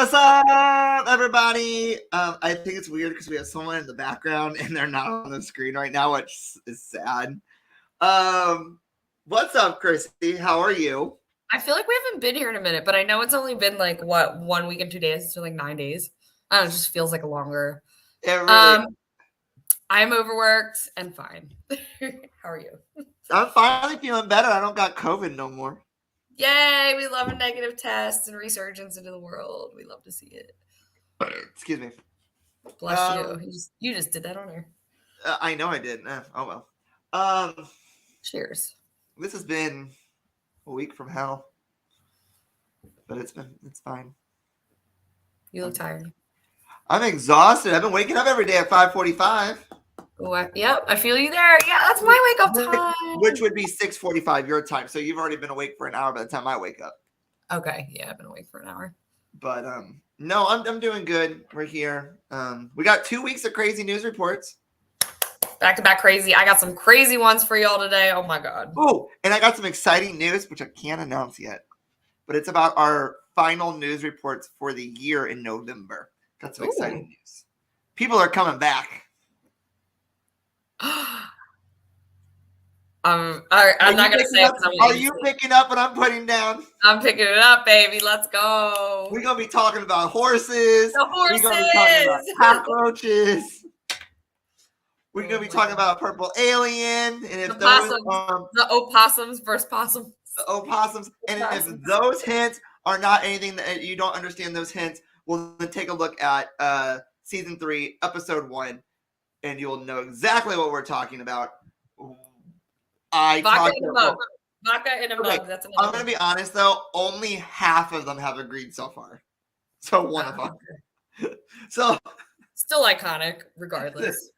What's up, everybody? I think it's weird because we have someone in the background and they're not on the screen right now, which is sad. What's up, Christy? How are you? I feel like we haven't been here in a minute, but I know it's only been like what 1 week and 2 days, so like 9 days. I don't know, it just feels like longer. It really. I'm overworked and fine. How are you? I'm finally feeling better. I don't got COVID no more. Yay! We love a negative test and resurgence into the world. We love to see it. Excuse me. Bless you. You just did that on air. I know I did. Oh well. Cheers. This has been a week from hell, but it's fine. You look tired. I'm exhausted. I've been waking up every day at 5:45. Yep, I feel you there. Yeah, that's my wake up time. Which would be 6:45 your time. So you've already been awake for an hour by the time I wake up. Okay, yeah, I've been awake for an hour. But no, I'm doing good. We're here. We got 2 weeks of crazy news reports. Back to back crazy. I got some crazy ones for y'all today. Oh my god. Oh, and I got some exciting news, which I can't announce yet. But it's about our final news reports for the year in November. Got some exciting news. People are coming back. I'm not gonna say it. Are you picking up what I'm putting down? I'm picking it up, baby. Let's go. We're gonna be talking about horses. The horses. We're gonna be talking about cockroaches. We're gonna be talking about a purple alien, and if the opossums versus possums. The opossums, and if those hints are not anything that you don't understand, those hints, well, then take a look at season 3, episode 1, and you'll know exactly what we're talking about. Vodka in a mug. Vodka in a mug. That's I'm going to be honest, though. Only half of them have agreed so far. So one of them. Okay. So still iconic, regardless.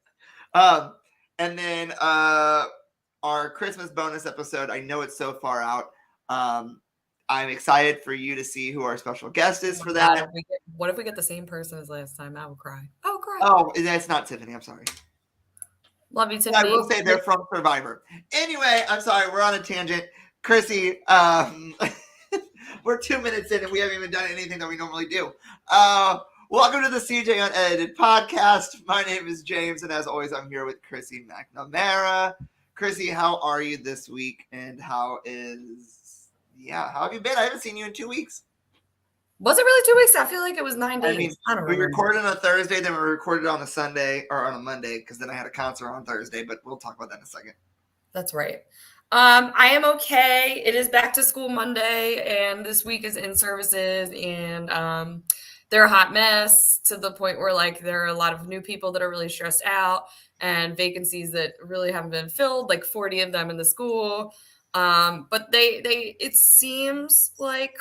And then our Christmas bonus episode. I know it's so far out. I'm excited for you to see who our special guest is for that. What if we get the same person as last time? I will cry. I will cry. Oh, that's not Tiffany. I'm sorry. Love you, Tiffany. I will say they're from Survivor. Anyway, I'm sorry. We're on a tangent. Chrissy, we're 2 minutes in and we haven't even done anything that we normally do. Welcome to the CJ Unedited podcast. My name is James, and as always, I'm here with Chrissy McNamara. Chrissy, how are you this week? And how have you been? I haven't seen you in 2 weeks. Was it really 2 weeks? I feel like it was 9 days. I mean, we recorded on a Thursday, then we recorded on a Sunday or on a Monday because then I had a concert on Thursday, but we'll talk about that in a second. That's right. I am okay. It is back to school Monday, and this week is in services, and they're a hot mess to the point where like there are a lot of new people that are really stressed out and vacancies that really haven't been filled, like 40 of them in the school. But it seems like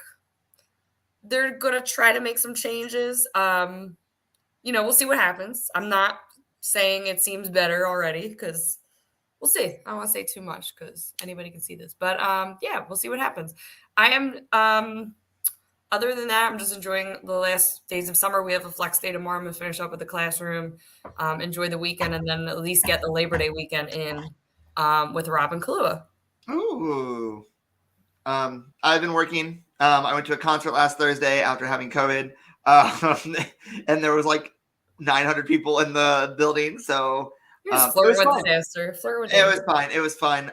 they're going to try to make some changes. We'll see what happens. I'm not saying it seems better already because we'll see. I don't want to say too much because anybody can see this. But, we'll see what happens. I am other than that, I'm just enjoying the last days of summer. We have a flex day tomorrow. I'm going to finish up with the classroom, enjoy the weekend, and then at least get the Labor Day weekend in with Rob and Kahlua. Ooh. I've been working. I went to a concert last Thursday after having COVID, and there was like 900 people in the building. So it was disaster. It was fine. It was fun.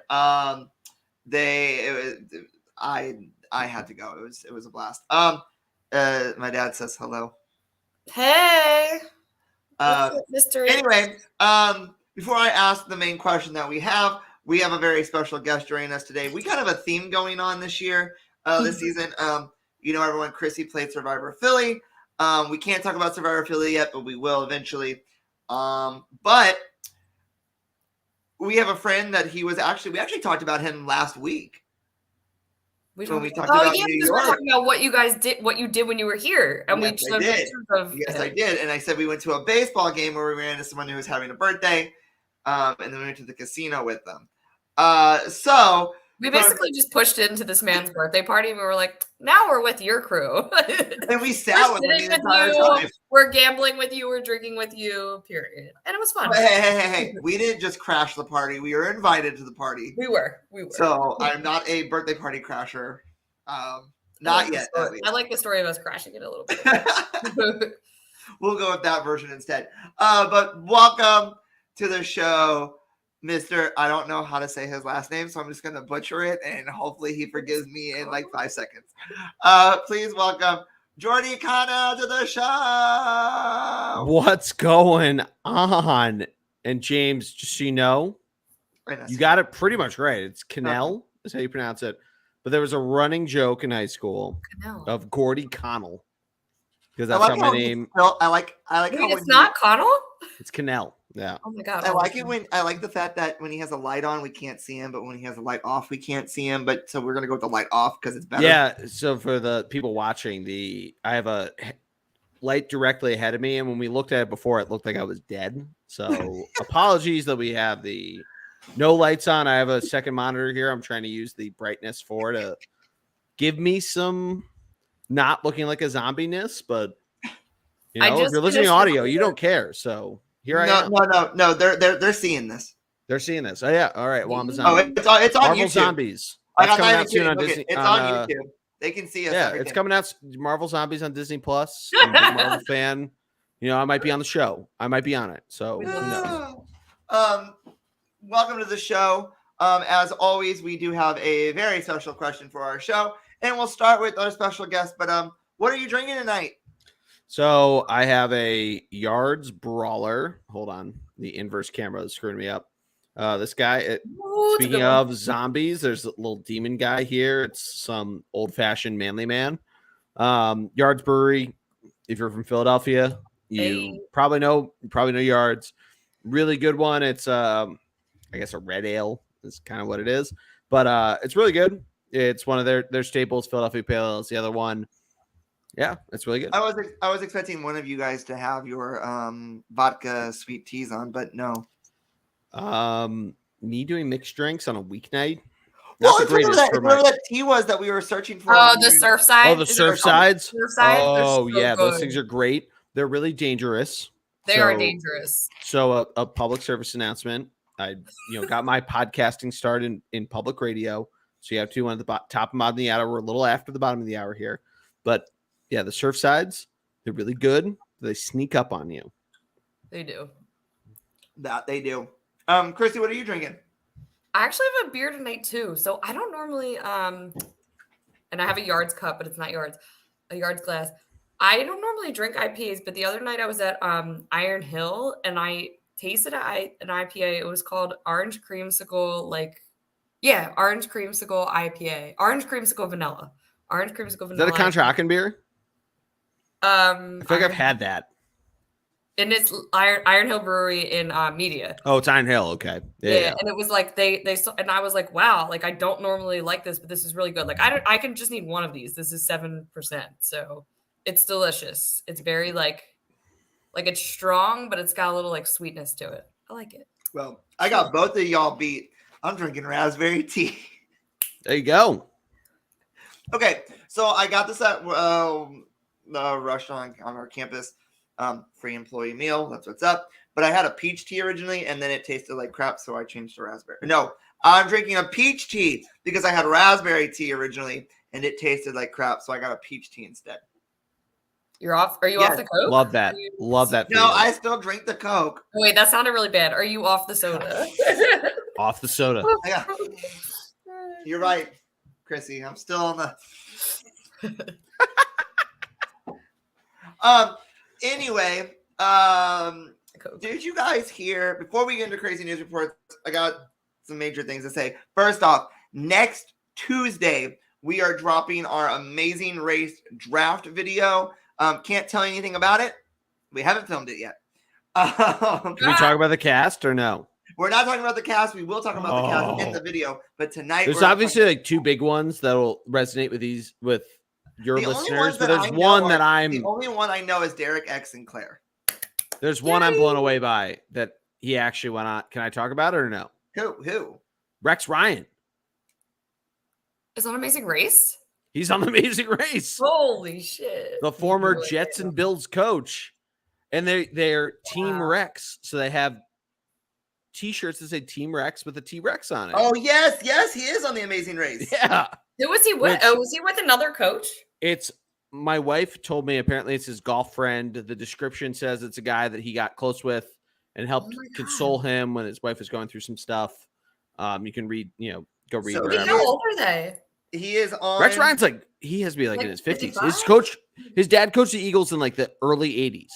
I had to go. It was a blast. My dad says hello. Hey, mystery. Anyway, before I ask the main question that we have a very special guest joining us today. We kind of have a theme going on this year, this season. Everyone, Chrissy played Survivor Philly. We can't talk about Survivor Philly yet, but we will eventually. But we have a friend that we actually talked about him last week. We talked about New York. We're talking about what you did when you were here, and yes, we showed pictures of. Yes, I did, and I said we went to a baseball game where we ran into someone who was having a birthday, and then we went to the casino with them. So we basically just pushed into this man's birthday party, and we were like, "Now we're with your crew." And we sat with him the entire time. We're gambling with you. We're drinking with you. Period. And it was fun. Hey! We didn't just crash the party. We were invited to the party. We were. So I'm not a birthday party crasher. Not yet. I like the story of us crashing it a little bit. We'll go with that version instead. But welcome to the show, Mr. I don't know how to say his last name, so I'm just going to butcher it, and hopefully he forgives me in like 5 seconds. Please welcome Geordie Connell to the show. What's going on? And James, just so you know, you got it pretty much right. It's Cannell is how you pronounce it. But there was a running joke in high school of Geordie Connell. Because that's how my name. I like how it's not Connell? It's Cannell. Yeah. Oh my god. I like it when I like the fact that when he has a light on, we can't see him, but when he has a light off, we can't see him. But so we're gonna go with the light off because it's better. Yeah. So for the people watching, I have a light directly ahead of me, and when we looked at it before, it looked like I was dead. So apologies that we have the no lights on. I have a second monitor here. I'm trying to use the brightness for to give me some not looking like a zombie-ness, but you know, if you're listening to audio, you don't care. So here I am. No. They're seeing this. They're seeing this. Oh yeah. All right. Well, I'm a zombie. It's on Marvel YouTube. Zombies. That's coming out soon on Disney. It's on YouTube. They can see us. Yeah, it's coming out. Marvel Zombies on Disney Plus. I'm a big Marvel fan. You know, I might be on the show. I might be on it. So who knows? Welcome to the show. As always, we do have a very special question for our show, and we'll start with our special guest. But what are you drinking tonight? So I have a Yards Brawler. Hold on, the inverse camera is screwing me up. This guy. Speaking of zombies, there's a little demon guy here. It's some old-fashioned manly man. Yards Brewery. If you're from Philadelphia, you probably know Yards. Really good one. It's I guess a red ale is kind of what it is, but it's really good. It's one of their staples. Philadelphia Pale Ale is the other one. Yeah, it's really good. I was expecting one of you guys to have your vodka sweet teas on, but no. Me doing mixed drinks on a weeknight. Well, whatever that tea was that we were searching for. Oh, the Surfside. Oh, the Surfsides. Surfside. Oh, yeah, those things are great. They're really dangerous. They are dangerous. So a public service announcement. I got my podcasting started in public radio. So you have two on the top and bottom of the hour. We're a little after the bottom of the hour here, but yeah, the Surfsides, they're really good. They sneak up on you. They do. That they do. Chrissy, what are you drinking? I actually have a beer tonight too. So I don't normally and I have a Yards cup, but it's not Yards, a Yards glass. I don't normally drink IPAs, but the other night I was at Iron Hill and I tasted an IPA. It was called Orange Creamsicle, Orange Creamsicle IPA. Orange Creamsicle Vanilla. Orange Creamsicle Vanilla. Is that a Conshohocken beer? I feel like I've had that. And it's Iron Hill Brewery in Media. Oh, it's Iron Hill. Okay. Yeah. And it was like they and I was like, wow, like I don't normally like this, but this is really good. Like I can just need one of these. This is 7%. So it's delicious. It's very like it's strong, but it's got a little like sweetness to it. I like it. Well, I got both of y'all beat. I'm drinking raspberry tea. There you go. Okay, so I got this at the restaurant on our campus. Free employee meal. That's what's up. But I had a peach tea originally, and then it tasted like crap, so I changed to raspberry. No, I'm drinking a peach tea because I had raspberry tea originally, and it tasted like crap, so I got a peach tea instead. You're off? Are you off the Coke? Love that. Love that. No, I still drink the Coke. Oh, wait, that sounded really bad. Are you off the soda? Off the soda. Yeah. You're right, Chrissy. I'm still on the. Anyway, did you guys hear? Before we get into crazy news reports, I got some major things to say. First off, next Tuesday we are dropping our Amazing Race draft video. Can't tell you anything about it. We haven't filmed it yet. Can we talk about the cast or no? We're not talking about the cast. We will talk about the cast in the video. But tonight, there's obviously like two big ones that will resonate with your listeners. But there's one that the only one I know is Derek X and Claire. There's one I'm blown away by that he actually went on. Can I talk about it or no? Who? Rex Ryan. Is on Amazing Race? He's on the Amazing Race. Holy shit. The former Jets and Bills coach. And they're Team Rex. So they have t-shirts that say Team Rex with a T-Rex on it. Oh, yes, he is on the Amazing Race. Yeah. Who was he with? Oh, was he with another coach? It's my wife told me apparently it's his golf friend. The description says it's a guy that he got close with and helped console him when his wife was going through some stuff. You can read, go read. So wherever. How old are they? He is on. Rex Ryan's like he has to be like in his 50s. 55? His dad coached the Eagles in like the early 80s,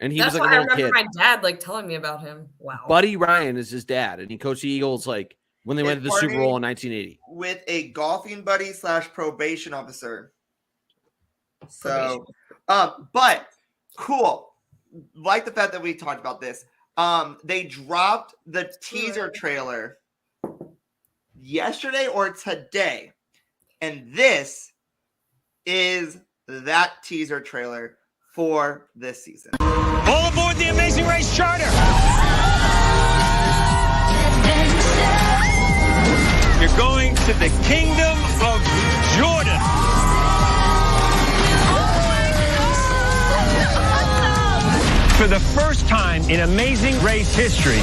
and he was like a little kid. My dad like telling me about him. Wow. Buddy Ryan is his dad, and he coached the Eagles like when they went to the Super Bowl in 1980 with a golfing buddy / probation officer. So, but cool. Like the fact that we talked about this. They dropped the teaser trailer yesterday or today, and this is that teaser trailer for this season. All aboard the Amazing Race Charter. You're going to the kingdom of Jordan. For the first time in Amazing Race history.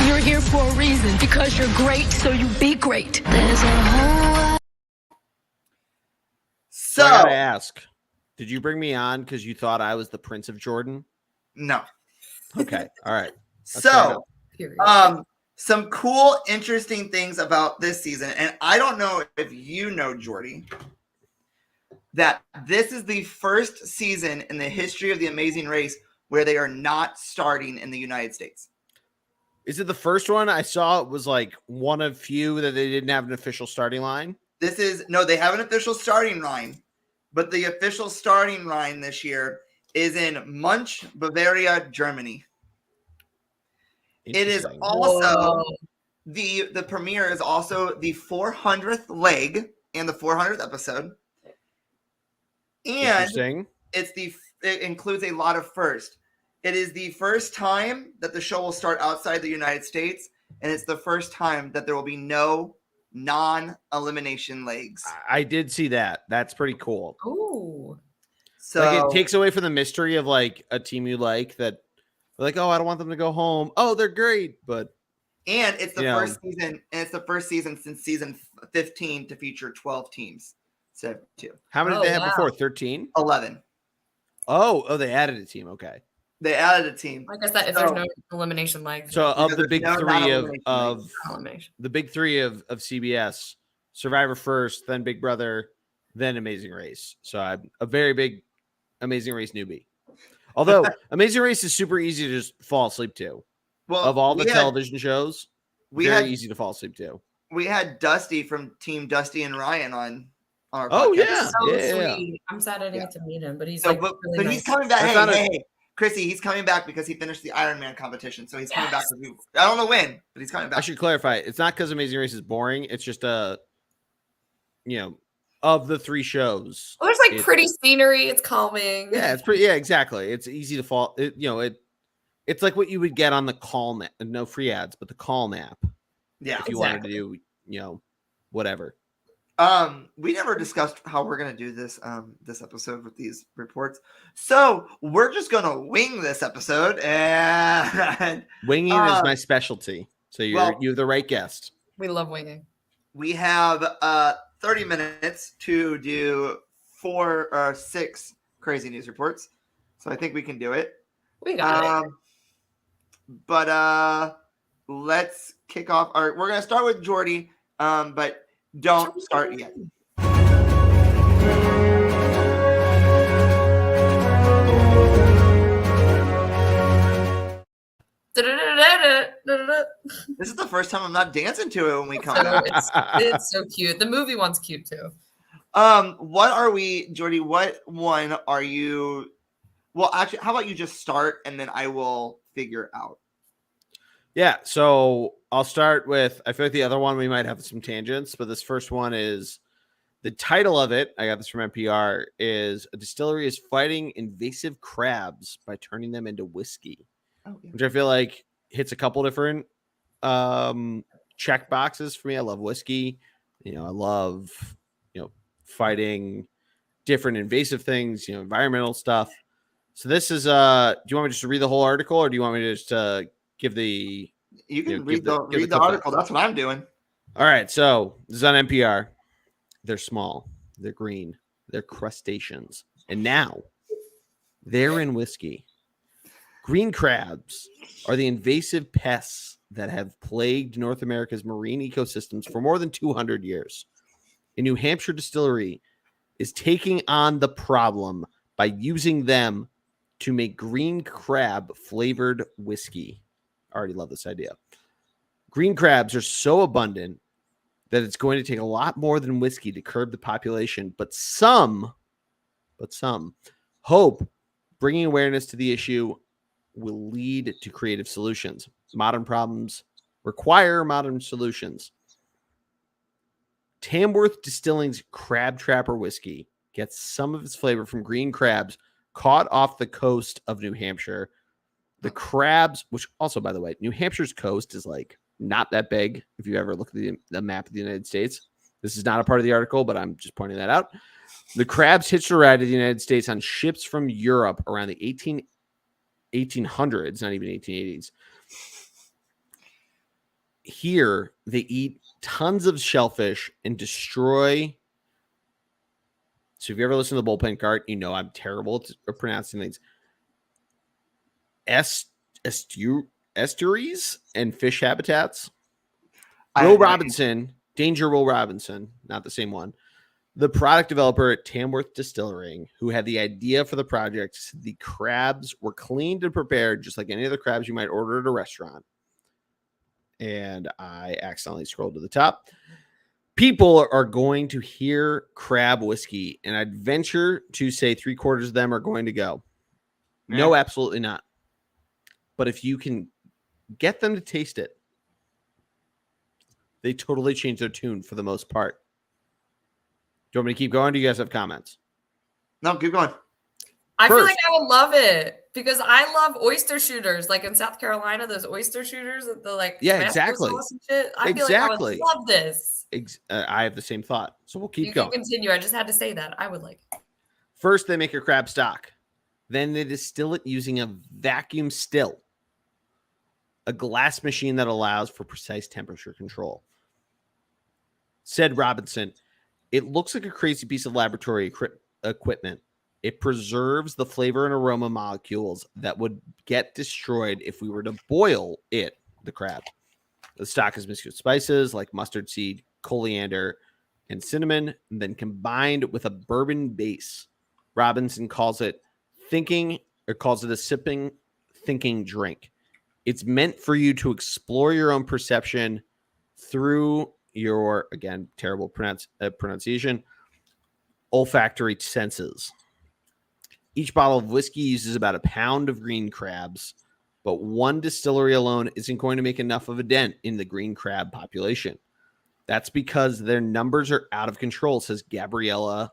You're here for a reason, because you're great, so you be great. There's a whole... So I gotta ask, did you bring me on because you thought I was the Prince of Jordan? No. Okay. All right. So, some cool, interesting things about this season, and I don't know if you know, Geordie, that this is the first season in the history of the Amazing Race where they are not starting in the United States. Is it the first one? I saw it was like one of few that they didn't have an official starting line. They have an official starting line, but the official starting line this year is in Munch, Bavaria, Germany. It is also the premiere is also the 400th leg and the 400th episode. And it includes a lot of firsts. It is the first time that the show will start outside the United States, and it's the first time that there will be no non-elimination legs. I did see that. That's pretty cool. Ooh. So like it takes away from the mystery of like a team you like that like, oh, I don't want them to go home. Oh, they're great, but and it's the first season, and it's the first season since season 15 to feature 12 teams. So 2. How many did they have before? 13? 11. Oh, they added a team. Okay. They added a team. Like I said, if there's no elimination legs. So of the big three of the big three of CBS, Survivor first, then Big Brother, then Amazing Race. So I'm a very big Amazing Race newbie. Although Amazing Race is super easy to just fall asleep to. Well, of all the television shows, very easy to fall asleep to. We had Dusty from Team Dusty and Ryan on our podcast. Oh yeah, sweet. I'm sad I didn't get to meet him, but he's really nice. He's coming back. Hey, Chrissy, he's coming back because he finished the Ironman competition, so he's coming back. I don't know when, but he's coming back. I should clarify: it's not because Amazing Race is boring. It's just of the 3 shows. Well, there's like pretty scenery. It's calming. Yeah, it's pretty. Yeah, exactly. It's easy to fall. It's like what you would get on the Calm app. No free ads, but the Calm app. Yeah, if you wanted to do, whatever. We never discussed how we're gonna do this this episode with these reports, so we're just gonna wing this episode. And winging is my specialty. So you have the right guest. We love winging. We have 30 minutes to do 4 or 6 crazy news reports, so I think we can do it. We got it. But let's kick off. We're gonna start with Geordie, but don't start yet. This is the first time I'm not dancing to it when we come back. It's so cute. The movie one's cute too. What are we, Geordie? What one are you? Well, actually, how about you just start and then I will figure out. Yeah, so I'll start with, I feel like the other one we might have some tangents, but this first one is, the title of it, I got this from NPR, is A Distillery is Fighting Invasive Crabs by Turning Them into Whiskey, which I feel like hits a couple different check boxes for me. I love whiskey. I love, fighting different invasive things, environmental stuff. So this is, do you want me just to read the whole article, or do you want me to just give the... You can read the article. That's what I'm doing. All right, so this is on NPR. They're small, they're green, they're crustaceans, and now they're in whiskey. Green crabs are the invasive pests that have plagued North America's marine ecosystems for more than 200 years. A New Hampshire distillery is taking on the problem by using them to make green crab flavored whiskey. I already love this idea. Green crabs are so abundant that it's going to take a lot more than whiskey to curb the population, but some hope bringing awareness to the issue will lead to creative solutions. Modern problems require modern solutions. Tamworth Distilling's Crab Trapper whiskey gets some of its flavor from green crabs caught off the coast of New Hampshire. The crabs, which also, by the way, New Hampshire's coast is like not that big. If you ever look at the map of the United States, this is not a part of the article, but I'm just pointing that out. The crabs hitched a ride to the United States on ships from Europe around the 1800s, not even 1880s. Here, they eat tons of shellfish and destroy. So if you ever listen to the bullpen cart, you know I'm terrible at pronouncing things. Estuaries and fish habitats. Will Robinson, Danger Will Robinson, not the same one. The product developer at Tamworth Distilling, who had the idea for the project, said the crabs were cleaned and prepared just like any other crabs you might order at a restaurant. And I accidentally scrolled to the top. People are going to hear crab whiskey, and I'd venture to say 3/4 of them are going to go. Yeah. No, absolutely not. But if you can get them to taste it, they totally change their tune for the most part. Do you want me to keep going? Do you guys have comments? No, keep going. I feel like I would love it because I love oyster shooters. Like in South Carolina, those oyster shooters with the like exactly. Sauce and shit. I feel like I would love this. I have the same thought, so we'll keep going. You can continue. I just had to say that. I would like it. First, they make a crab stock. Then they distill it using a vacuum still, a glass machine that allows for precise temperature control. Said Robinson, it looks like a crazy piece of laboratory equipment. It preserves the flavor and aroma molecules that would get destroyed if we were to boil it, the crab. The stock is mixed with spices like mustard seed, coriander, and cinnamon, and then combined with a bourbon base. Robinson calls it a sipping, thinking drink. It's meant for you to explore your own perception through your, again, terrible pronunciation, olfactory senses. Each bottle of whiskey uses about 1 pound of green crabs, but one distillery alone isn't going to make enough of a dent in the green crab population. That's because their numbers are out of control, says Gabriella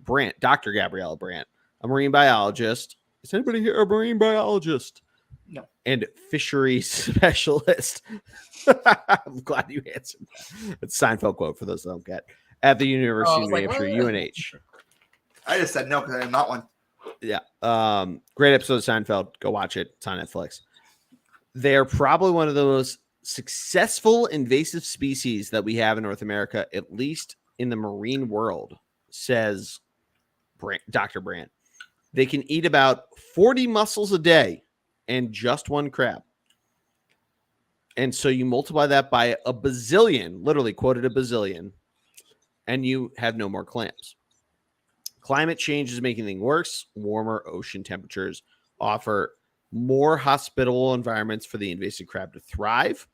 Brandt, Dr. Gabriella Brandt, a marine biologist. Is anybody here a marine biologist? No. And fisheries specialist. I'm glad you answered that. It's a Seinfeld quote for those that don't get. At the University of New Hampshire, UNH. I just said no because I am not one. Yeah. Great episode of Seinfeld. Go watch it. It's on Netflix. They are probably one of the most successful invasive species that we have in North America, at least in the marine world, says Dr. Brandt. They can eat about 40 mussels a day and just one crab. And so you multiply that by a bazillion, literally quoted a bazillion, and you have no more clams. Climate change is making things worse. Warmer ocean temperatures offer more hospitable environments for the invasive crab to thrive.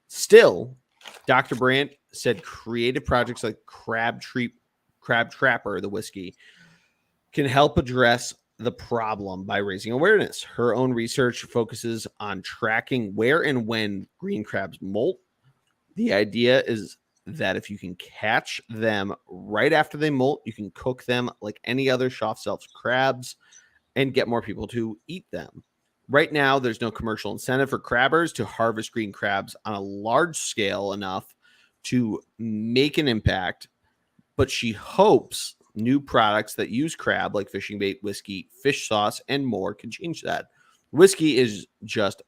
Still, Dr. Brandt said creative projects like Crab Trapper, the whiskey, can help address the problem by raising awareness. Her own research focuses on tracking where and when green crabs molt. The idea is that if you can catch them right after they molt, you can cook them like any other shelf crabs and get more people to eat them. Right now, there's no commercial incentive for crabbers to harvest green crabs on a large scale enough to make an impact, but she hopes new products that use crab like fishing bait, whiskey, fish sauce, and more can change that. Whiskey is just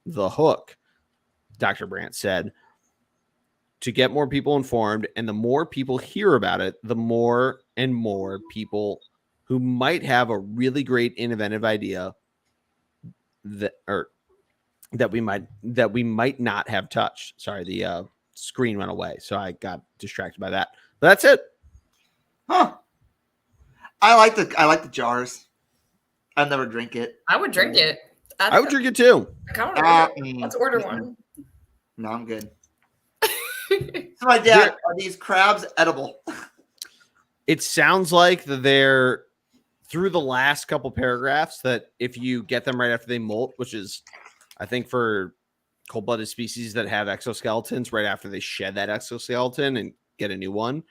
the hook, Dr. Brandt said. to get more people informed, and the more people hear about it, the more and more people who might have a really great innovative idea that we might not have touched. Sorry, the screen went away, so I got distracted by that. But that's it. Huh. I like the jars. I'd never drink it. I would drink it. I would drink it too. Let's order one. No, I'm good. So my dad, are these crabs edible? It sounds like they're through the last couple paragraphs that if you get them right after they molt, which is, I think, for cold-blooded species that have exoskeletons, right after they shed that exoskeleton and get a new one.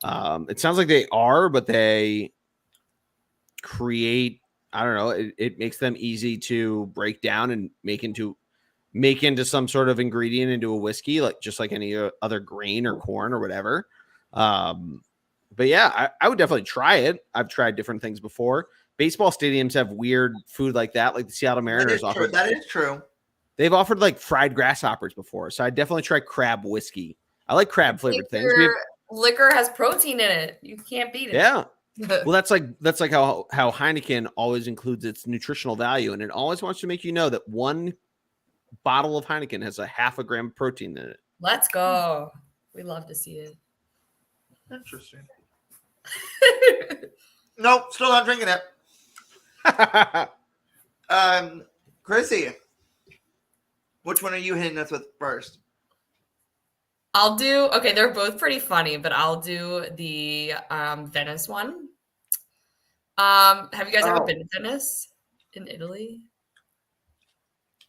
It sounds like they are, but they create, I don't know, it makes them easy to break down and make into some sort of ingredient into a whiskey, like just like any other grain or corn or whatever. But yeah, I would definitely try it. I've tried different things before. Baseball stadiums have weird food like that, like the Seattle Mariners offer. That is true. They've offered like fried grasshoppers before, so I definitely try crab whiskey. I like crab flavored things. Liquor has protein in it. You can't beat it. Yeah. Well, that's like how Heineken always includes its nutritional value, and it always wants to make you know that one bottle of Heineken has a 0.5 gram of protein in it. Let's go. We love to see it. Interesting. Nope, still not drinking it. Chrissy, which one are you hitting us with first? They're both pretty funny, but I'll do the Venice one. Have you guys ever been to Venice in Italy?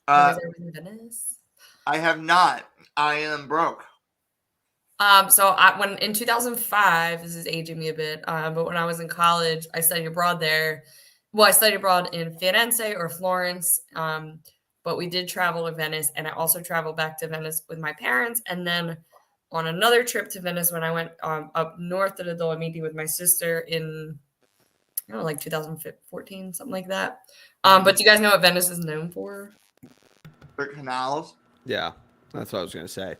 Have you guys ever been to Venice? I have not. I am broke. When in 2005, this is aging me a bit, but when I was in college, I studied abroad there. Well, I studied abroad in Firenze or Florence, but we did travel to Venice, and I also traveled back to Venice with my parents, and then on another trip to Venice when I went up north of the Dolomiti with my sister in, I don't know, like 2014, something like that. But do you guys know what Venice is known for? Their canals. Yeah, that's what I was going to say.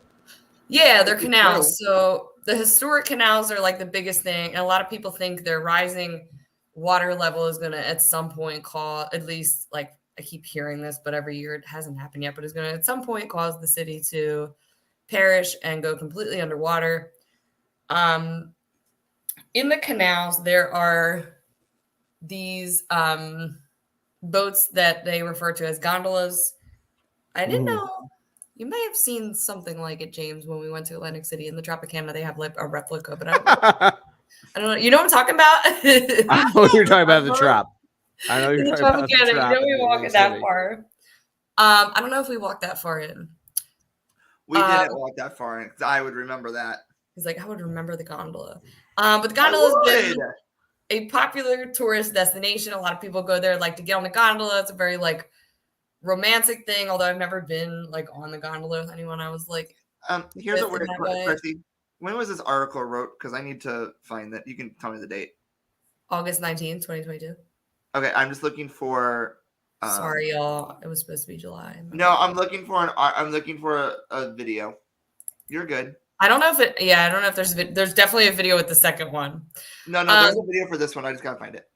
Yeah, they're canals. So the historic canals are like the biggest thing. And a lot of people think their rising water level is going to at some point cause, at least like I keep hearing this, but every year it hasn't happened yet, but it's going to at some point cause the city to perish and go completely underwater. In the canals, there are these boats that they refer to as gondolas. I didn't know. You may have seen something like it, James, when we went to Atlantic City in the Tropicana. They have like a replica, but I don't know. You know what I'm talking about? I know you're talking about the Trop. I know you're talking about the Trop. You know we walked that far. I don't know if we walked that far in. We didn't walk that far in because I would remember that. He's like, I would remember the gondola. But the gondola has been a popular tourist destination. A lot of people go there like to get on the gondola. It's a very like romantic thing, although I've never been like on the gondola with anyone. I was like, here's a weird question, Chrissy. When was this article wrote? Because I need to find that. You can tell me the date. August 19th, 2022. Okay, I'm just looking for. Sorry, y'all. It was supposed to be July. No, I'm looking for a video. You're good. I don't know if it. Yeah, I don't know if there's definitely a video with the second one. No, there's a video for this one. I just gotta find it.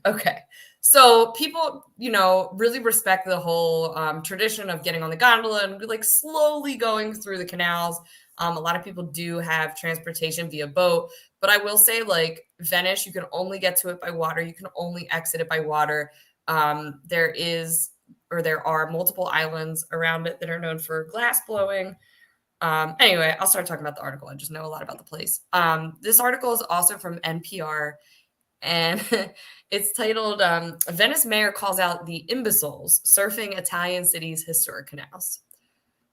Okay. So people, really respect the whole tradition of getting on the gondola and like slowly going through the canals. A lot of people do have transportation via boat, but I will say like Venice, you can only get to it by water. You can only exit it by water. There are multiple islands around it that are known for glass blowing. Anyway, I'll start talking about the article. I just know a lot about the place. This article is also from NPR. And it's titled, Venice Mayor Calls Out the Imbeciles Surfing Italian City's Historic Canals.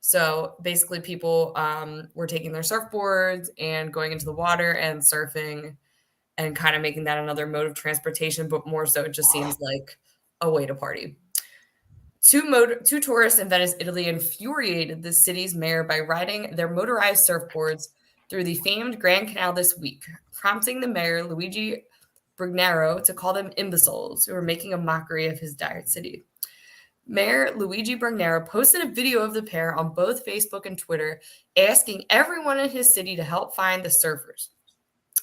So basically people were taking their surfboards and going into the water and surfing and kind of making that another mode of transportation, but more so it just seems like a way to party. Two tourists in Venice, Italy infuriated the city's mayor by riding their motorized surfboards through the famed Grand Canal this week, prompting the mayor, Luigi Brugnero, to call them imbeciles who were making a mockery of his dire city. Mayor Luigi Brugnera posted a video of the pair on both Facebook and Twitter, asking everyone in his city to help find the surfers.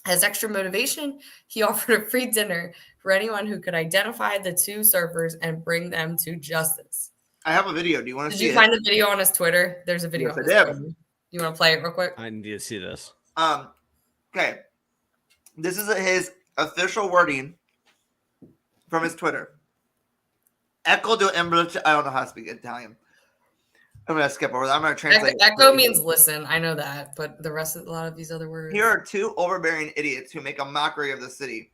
As extra motivation, he offered a free dinner for anyone who could identify the two surfers and bring them to justice. I have a video. Do you want to see it? Did you find the video on his Twitter? There's a video Yes, on I his did. Twitter. You want to play it real quick? I need to see this. Okay. This is his official wording from his Twitter. Echo do embroce. I don't know how to speak Italian. I'm going to skip over that. I'm going to translate. Echo means listen. I know that, but the rest of a lot of these other words. Here are two overbearing idiots who make a mockery of the city.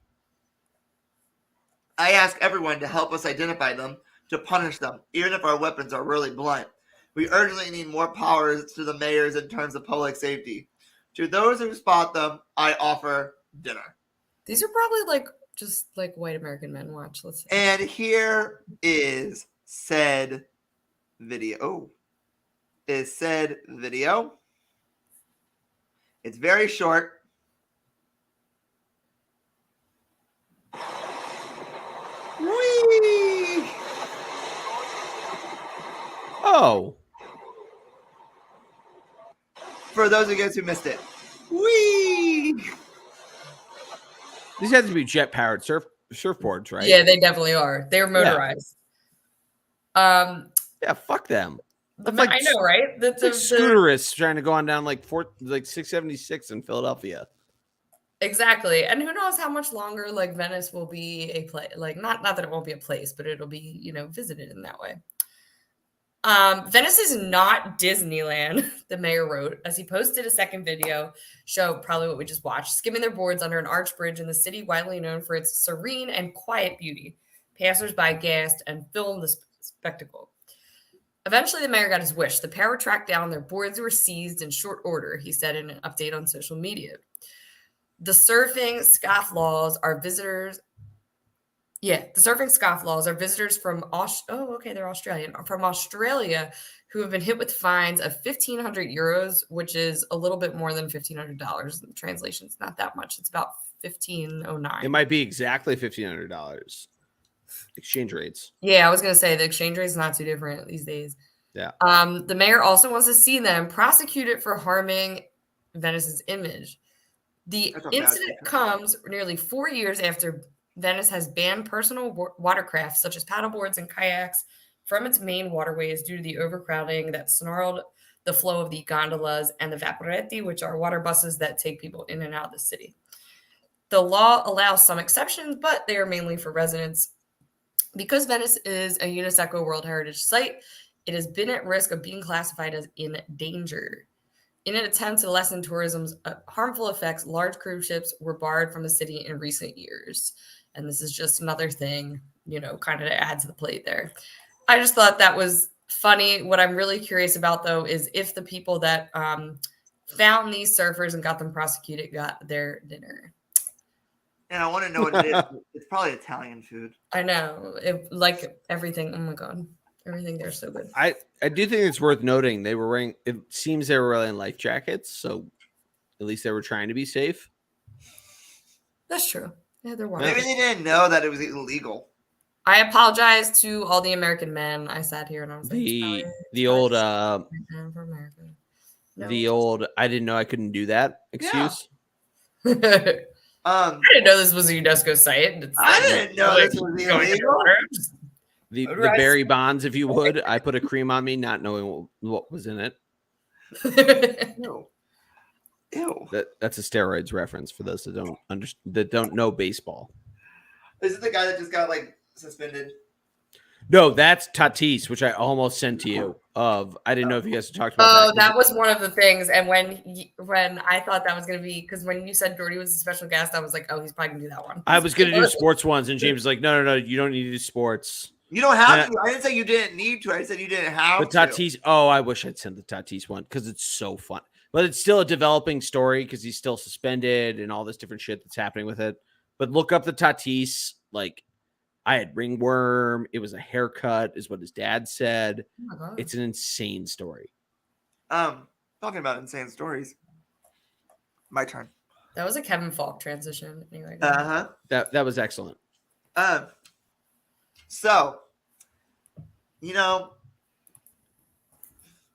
I ask everyone to help us identify them, to punish them, even if our weapons are really blunt. We urgently need more powers to the mayors in terms of public safety. To those who spot them, I offer dinner. These are probably just white American men. Watch. Let's see. And here is said video. Oh, is said video. It's very short. Whee! Oh, For those of you guys who missed it. Whee! these have to be jet-powered surfboards, right? Yeah, they definitely are. They're motorized. Yeah, fuck them. I know, right? It's like scooterists trying to go on down like 676 in Philadelphia. Exactly. And who knows how much longer Venice will be a place. Not that it won't be a place, but it'll be, visited in that way. Venice is not Disneyland, the mayor wrote, as he posted a second video, show probably what we just watched, skimming their boards under an arch bridge in the city widely known for its serene and quiet beauty. Passers-by gasped and filmed the spectacle. Eventually, the mayor got his wish. The pair were tracked down. Their boards were seized in short order, he said in an update on social media. The surfing scofflaws are visitors. Yeah, the surfing scofflaws are visitors from they're Australian. From Australia, who have been hit with fines of 1,500 euros, which is a little bit more than $1,500. The translation's not that much. It's about $1,509. It might be exactly $1,500. Exchange rates. Yeah, I was gonna say the exchange rate is not too different these days. Yeah. The mayor also wants to see them prosecuted for harming Venice's image. The incident comes nearly 4 years after Venice has banned personal watercrafts such as paddleboards and kayaks from its main waterways due to the overcrowding that snarled the flow of the gondolas and the vaporetti, which are water buses that take people in and out of the city. The law allows some exceptions, but they are mainly for residents. Because Venice is a UNESCO World Heritage Site, it has been at risk of being classified as in danger. In an attempt to lessen tourism's harmful effects, large cruise ships were barred from the city in recent years. And this is just another thing, kind of to add to the plate there. I just thought that was funny. What I'm really curious about, though, is if the people that found these surfers and got them prosecuted got their dinner. And I want to know what it is. It's probably Italian food. I know. Everything. Oh, my God. Everything there's so good. I do think it's worth noting they were wearing, it seems they were wearing life jackets, so at least they were trying to be safe. That's true. Yeah, they're wild. Maybe they didn't know that it was illegal. I apologize to all the American men. I sat here and I was the old I didn't know I couldn't do that excuse. Yeah. I didn't know this was a UNESCO site. I didn't know this was illegal. The Barry Bonds, if you would. I put a cream on me, not knowing what was in it. Ew. Ew. That's a steroids reference for those that don't know baseball. Is it the guy that just got suspended? No, that's Tatis, which I almost sent to you. I didn't know if you guys talked about that. Oh, that was one of the things. And when I thought that was going to be, because when you said Geordie was a special guest, I was like, oh, he's probably going to do that one. I was going to do sports ones, and James was like, no, you don't need to do sports. You don't have to. I didn't say you didn't need to. I said you didn't have to. Tatis, I wish I'd sent the Tatis one because it's so fun. But it's still a developing story because he's still suspended and all this different shit that's happening with it. But look up the Tatis. I had ringworm. It was a haircut, is what his dad said. Oh, it's an insane story. Talking about insane stories. My turn. That was a Kevin Falk transition. Anyway. That was excellent. So You know,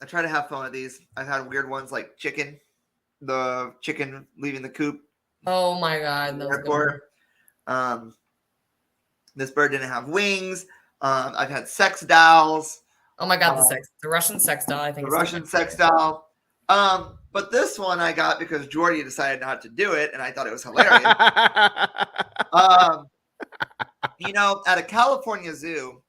I try to have fun with these. I've had weird ones like the chicken leaving the coop. Oh my god, that was good. This bird didn't have wings. I've had sex dolls. Oh my god, the Russian sex doll. I think The Russian sex doll. But this one I got because Geordie decided not to do it, and I thought it was hilarious. You know, at a California zoo.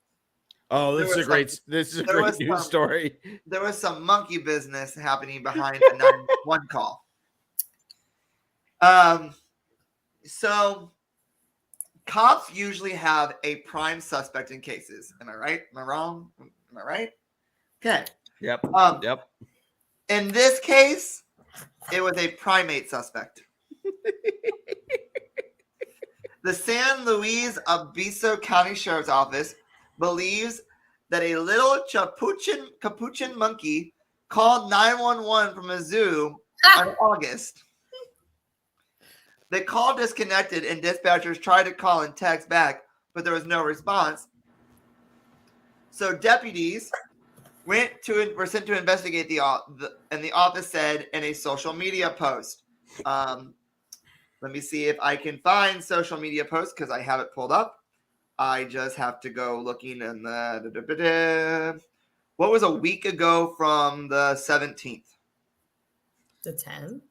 Oh, this is a great news story. There was some monkey business happening behind the 911 call. So cops usually have a prime suspect in cases. Am I right? Am I wrong? Am I right? Okay. Yep. Yep. In this case, it was a primate suspect. The San Luis Obispo County Sheriff's Office believes that a little capuchin monkey called 911 from a zoo in August. The call disconnected and dispatchers tried to call and text back, but there was no response. So deputies were sent to investigate and the office said in a social media post. Let me see if I can find social media posts because I have it pulled up. I just have to go looking in the. What was a week ago from the 17th? The 10th?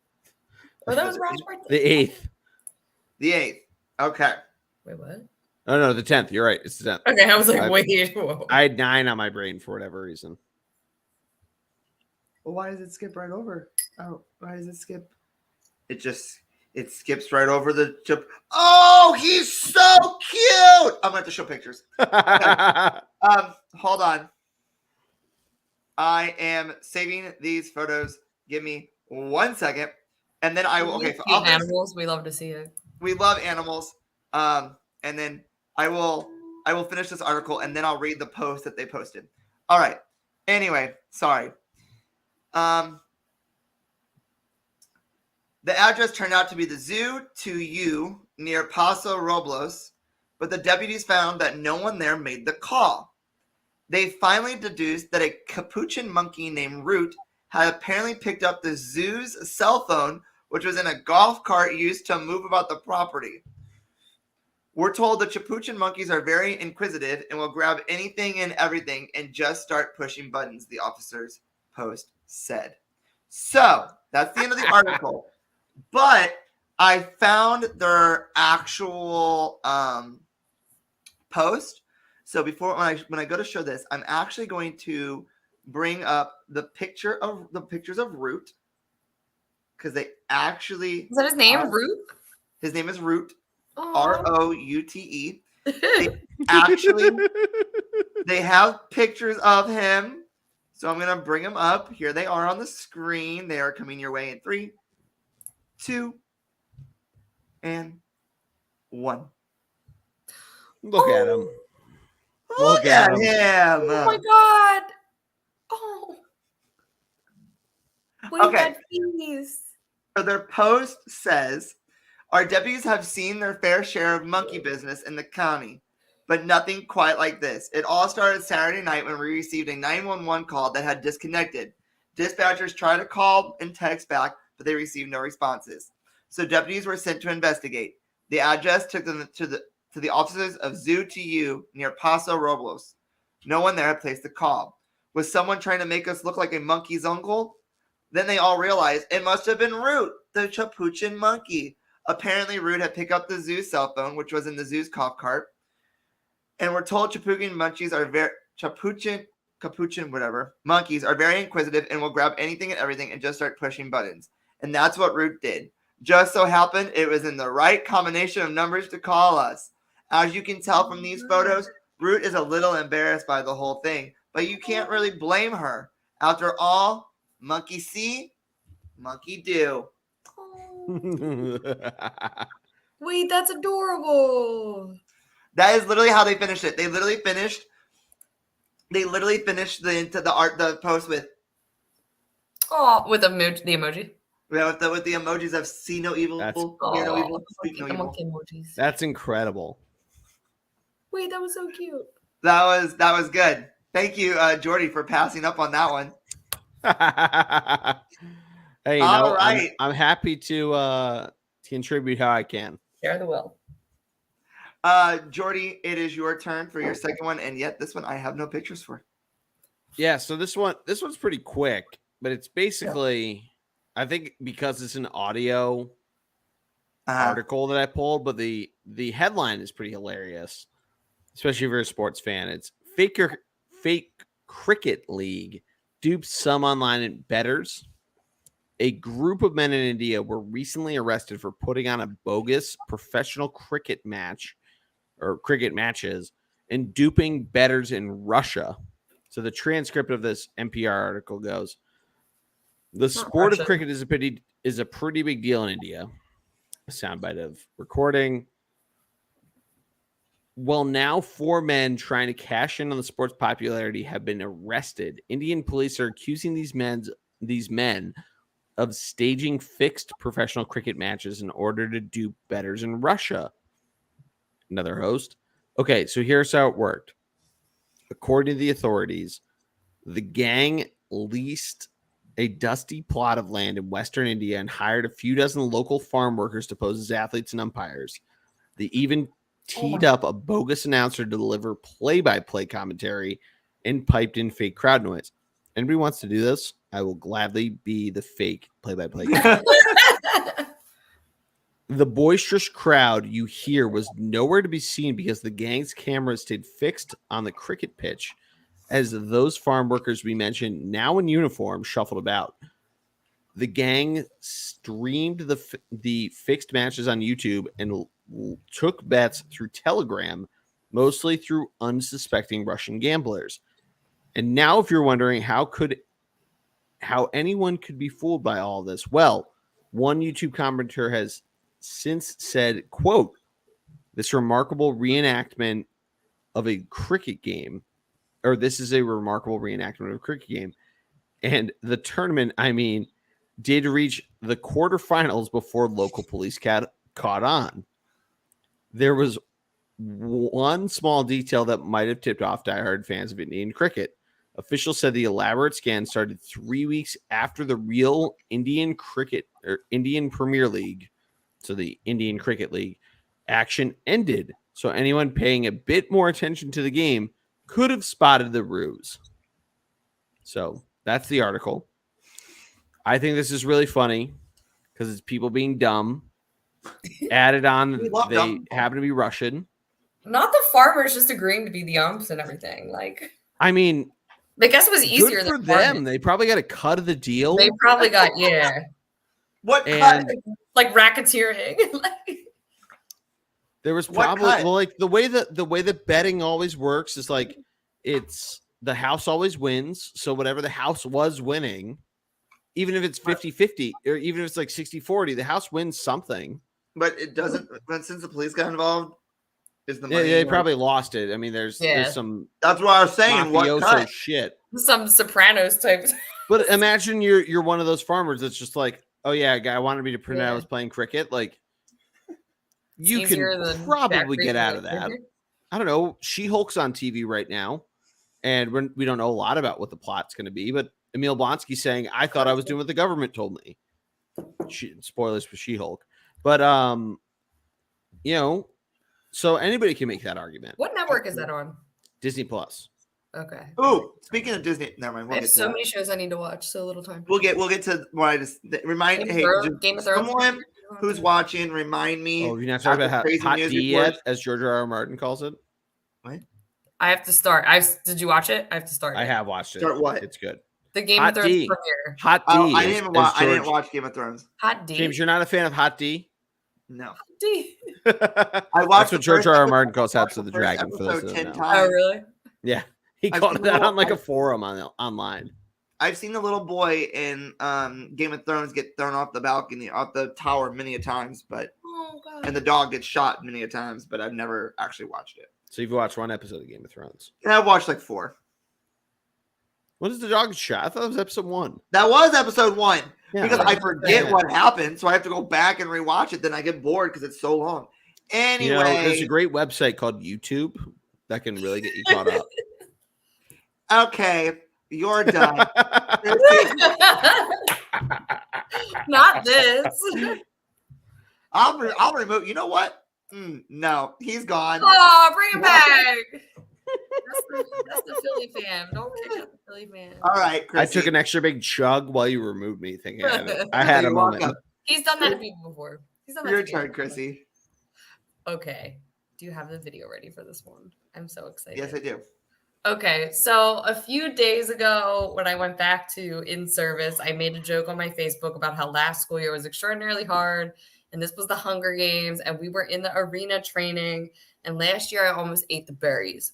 Oh, that was Rob's birthday. The 8th. The 8th. Okay. Wait, what? Oh, no, the 10th. You're right. It's the 10th. Okay, I was like, wait. Whoa. I had 9 on my brain for whatever reason. Well, why does it skip right over? Oh, why does it skip? It skips right over the chip. Oh, he's so cute. I'm going to have to show pictures. Okay. Hold on. I am saving these photos. Give me 1 second. And then I will. Okay. So animals. We love to see it. We love animals. And then I will finish this article and then I'll read the post that they posted. All right. Anyway, sorry. The address turned out to be the Zoo 2U near Paso Robles, but the deputies found that no one there made the call. They finally deduced that a capuchin monkey named Root had apparently picked up the zoo's cell phone, which was in a golf cart used to move about the property. We're told the capuchin monkeys are very inquisitive and will grab anything and everything and just start pushing buttons, the officer's post said. So that's the end of the article. But I found their actual post. So before when I go to show this, I'm actually going to bring up the pictures of Root because they actually is that his name? Root? His name is Root. Route. They have pictures of him. So I'm gonna bring them up. Here they are on the screen. They are coming your way in 3, 2, and 1. Look at him. Look at him. Oh my god. Oh. Wait, okay. Please. So their post says, our deputies have seen their fair share of monkey business in the county, but nothing quite like this. It all started Saturday night when we received a 911 call that had disconnected. Dispatchers tried to call and text back, but they received no responses. So deputies were sent to investigate. The address took them to the offices of Zoo 2U near Paso Robles. No one there had placed the call. Was someone trying to make us look like a monkey's uncle? Then they all realized it must have been Root, the capuchin monkey. Apparently, Root had picked up the zoo's cell phone, which was in the zoo's golf cart. And we're told capuchin monkeys are monkeys are very inquisitive and will grab anything and everything and just start pushing buttons. And that's what Root did. Just so happened it was in the right combination of numbers to call us. As you can tell from these photos, Root is a little embarrassed by the whole thing, but you can't really blame her. After all, monkey see, monkey do. Wait, that's adorable. That is literally how they finished it. They literally finished the post with with the emoji. Yeah, with the emojis of see no evil, hear no evil, speak no evil. That's incredible. Wait, that was so cute. That was good. Thank you, Geordie, for passing up on that one. Hey, All right. I'm happy to contribute how I can. Share the will. Geordie, it is your turn for your second one, and yet this one I have no pictures for. Yeah, so this one's pretty quick, but it's basically, I think because it's an audio article that I pulled, but the headline is pretty hilarious, especially if you're a sports fan. It's fake cricket league dupes some online bettors. A group of men in India were recently arrested for putting on a bogus professional cricket match or cricket matches and duping bettors in Russia. So the transcript of this NPR article goes, the sport of cricket is a pretty big deal in India. A soundbite of recording. Well, now 4 men trying to cash in on the sport's popularity have been arrested. Indian police are accusing these men of staging fixed professional cricket matches in order to dupe bettors in Russia. Another host. Okay, so here's how it worked. According to the authorities, the gang leased a dusty plot of land in western India and hired a few dozen local farm workers to pose as athletes and umpires. They even teed up a bogus announcer to deliver play-by-play commentary and piped in fake crowd noise. Anybody wants to do this? I will gladly be the fake play-by-play. The boisterous crowd you hear was nowhere to be seen because the gang's cameras stayed fixed on the cricket pitch as those farm workers we mentioned, now in uniform, shuffled about. The gang streamed the fixed matches on YouTube and took bets through Telegram, mostly through unsuspecting Russian gamblers. And now if you're wondering how anyone could be fooled by all this, well, one YouTube commenter has since said, quote, this remarkable reenactment of a cricket game, or this is a remarkable reenactment of a cricket game. And the tournament, did reach the quarterfinals before local police caught on. There was one small detail that might have tipped off diehard fans of Indian cricket. Officials said the elaborate scan started 3 weeks after the real Indian cricket or Indian Premier League, so the Indian Cricket League, action ended. So anyone paying a bit more attention to the game could have spotted the ruse. So that's the article. I think this is really funny because it's people being dumb. Added on, they happen to be Russian. Not the farmers just agreeing to be the umps and everything. Like, I guess it was easier for them. They probably got a cut of the deal. They probably got What cut? Like racketeering. There was probably the way that betting always works is like it's the house always wins. So whatever the house was winning, even if it's 50-50 or even if it's like 60-40, the house wins something. But it doesn't. But since the police got involved, is the money? Yeah, they probably lost it. There's some. That's what I was saying. What cut? Shit. Some Sopranos type. But imagine you're one of those farmers that's just like, oh yeah, a guy wanted me to print out I was playing cricket. Like, you can probably get out of that. I don't know. She-Hulk's on TV right now, and we don't know a lot about what the plot's going to be. But Emil Blonsky's saying, I thought I was doing what the government told me. Spoilers for She-Hulk. But, so anybody can make that argument. What network is that on? Disney Plus. Okay. Oh, speaking of Disney, never mind. I have so many shows I need to watch, so little time. We'll get to what I just remind. Game of Thrones. Someone who's watching, remind me. Oh, you're not talking about Hot D yet, as George R. R. Martin calls it. What? I have to start. Did you watch it? I have to start. I have watched it. Start what? It's good. The Game of Thrones premiere. Hot D. I didn't watch Game of Thrones. Hot D. James, you're not a fan of Hot D? No. Hot D. I watched That's what George R. R. Martin calls House of the Dragon. For those 10 times. Oh, really? Yeah. He called that on like a forum online. I've seen the little boy in Game of Thrones get thrown off the balcony, off the tower many a times, and the dog gets shot many a times, but I've never actually watched it. So you've watched one episode of Game of Thrones? Yeah, I've watched like 4. When is the dog shot? I thought it was episode 1. That was episode 1. Yeah, because I forget what happened, so I have to go back and rewatch it. Then I get bored because it's so long. Anyway, there's a great website called YouTube that can really get you caught up. Okay, you're done. Not this. I'll remove. You know what? No, he's gone. Oh, bring him back. That's the Philly fan. Don't kick out the Philly fan. All right, I Chrissy. took an extra big chug while you removed me, thinking I had a You're moment. welcome. He's done that to people before. He's done that Your to people turn, before. Chrissy. Okay. Do you have the video ready for this one? I'm so excited. Yes, I do. Okay, so a few days ago, when I went back to in-service, I made a joke on my Facebook about how last school year was extraordinarily hard, and this was the Hunger Games, and we were in the arena training, and last year I almost ate the berries.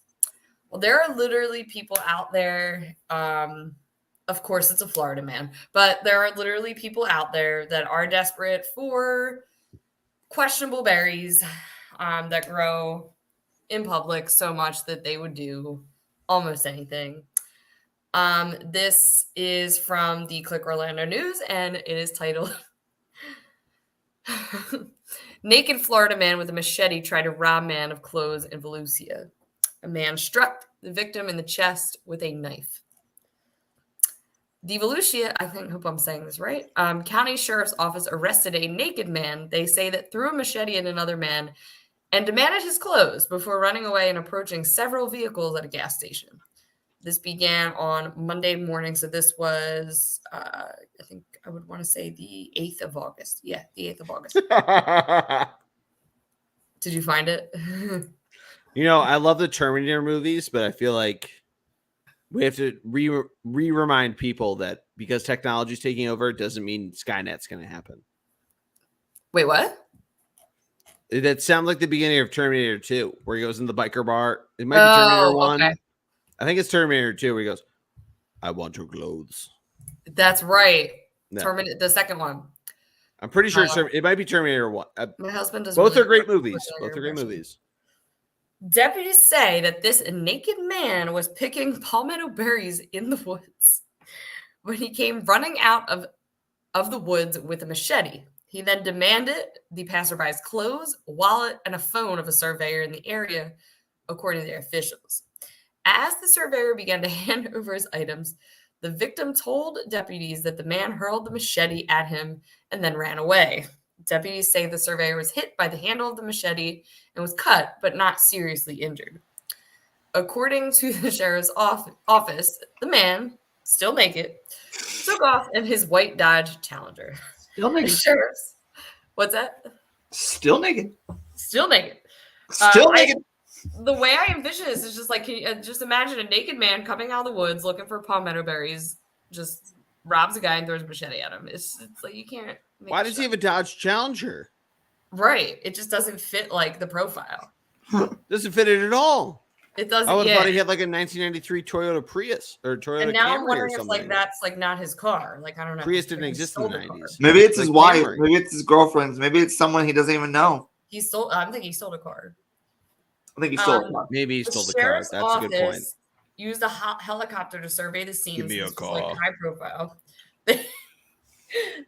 Well, there are literally people out there, of course it's a Florida man, but there are literally people out there that are desperate for questionable berries that grow in public so much that they would do almost anything. This is from the Click Orlando News, and it is titled Naked Florida Man with a Machete Tried to Rob Man of Clothes in Volusia. A man struck the victim in the chest with a knife. The Volusia, I hope I'm saying this right, County Sheriff's Office arrested a naked man, they say, that threw a machete at another man and demanded his clothes before running away and approaching several vehicles at a gas station. This began on Monday morning, so this was, I think I would want to say the 8th of August. Yeah, the 8th of August. Did you find it? You know, I love the Terminator movies, but I feel like we have to remind people that because technology is taking over, it doesn't mean Skynet's going to happen. Wait, what? That sounds like the beginning of Terminator 2, where he goes in the biker bar. It might be Terminator 1. Okay. I think it's Terminator 2, where he goes, I want your clothes. That's right. No. The second one. I'm pretty sure it might be Terminator 1. My husband does. Both really are great good movies. Both are great impression. movies. Deputies say that this naked man was picking palmetto berries in the woods when he came running out of the woods with a machete. He then demanded the passerby's clothes, wallet, and a phone of a surveyor in the area, according to their officials. As the surveyor began to hand over his items, the victim told deputies that the man hurled the machete at him and then ran away. Deputies say the surveyor was hit by the handle of the machete and was cut, but not seriously injured. According to the sheriff's office, the man, still naked, took off in his white Dodge Challenger. Still naked. The sheriff's, what's that? Still naked. Still naked. Still naked. The way I envision this is just like, can you just imagine a naked man coming out of the woods looking for palmetto berries, just robs a guy and throws a machete at him. It's like you can't. Why does he have a Dodge Challenger? Right. It just doesn't fit like the profile. Doesn't fit it at all. It doesn't. I would have thought he had like a 1993 Toyota Prius or Toyota And now Camry I'm wondering or if something. like that's like not his car. Like I don't know. Prius didn't Maybe he exist in stole the the car. 90s. Maybe it's his Like wife. Camry. Maybe it's his girlfriend's. Maybe it's someone he doesn't even know. He stole. I think he stole a car. I think he stole it. Maybe he The stole the car. sheriff's That's a good point. office used a helicopter to survey the scene. Give me a since it was, like, call. high profile.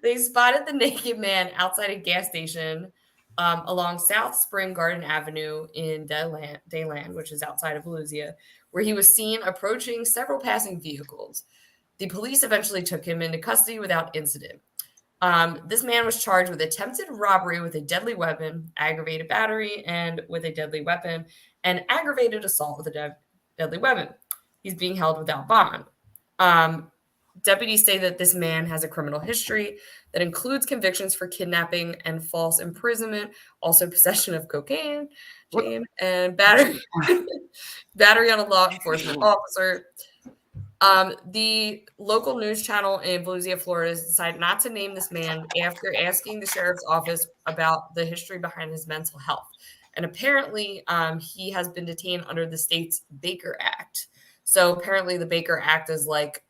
They spotted the naked man outside a gas station along South Spring Garden Avenue in Dayland, which is outside of Volusia, where he was seen approaching several passing vehicles. The police eventually took him into custody without incident. This man was charged with attempted robbery with a deadly weapon, aggravated battery and with a deadly weapon, and aggravated assault with a deadly weapon. He's being held without bond. Deputies say that this man has a criminal history that includes convictions for kidnapping and false imprisonment, also possession of cocaine, and battery on a law enforcement officer. The local news channel in Volusia, Florida, decided not to name this man after asking the sheriff's office about the history behind his mental health. And apparently, he has been detained under the state's Baker Act. So apparently the Baker Act is like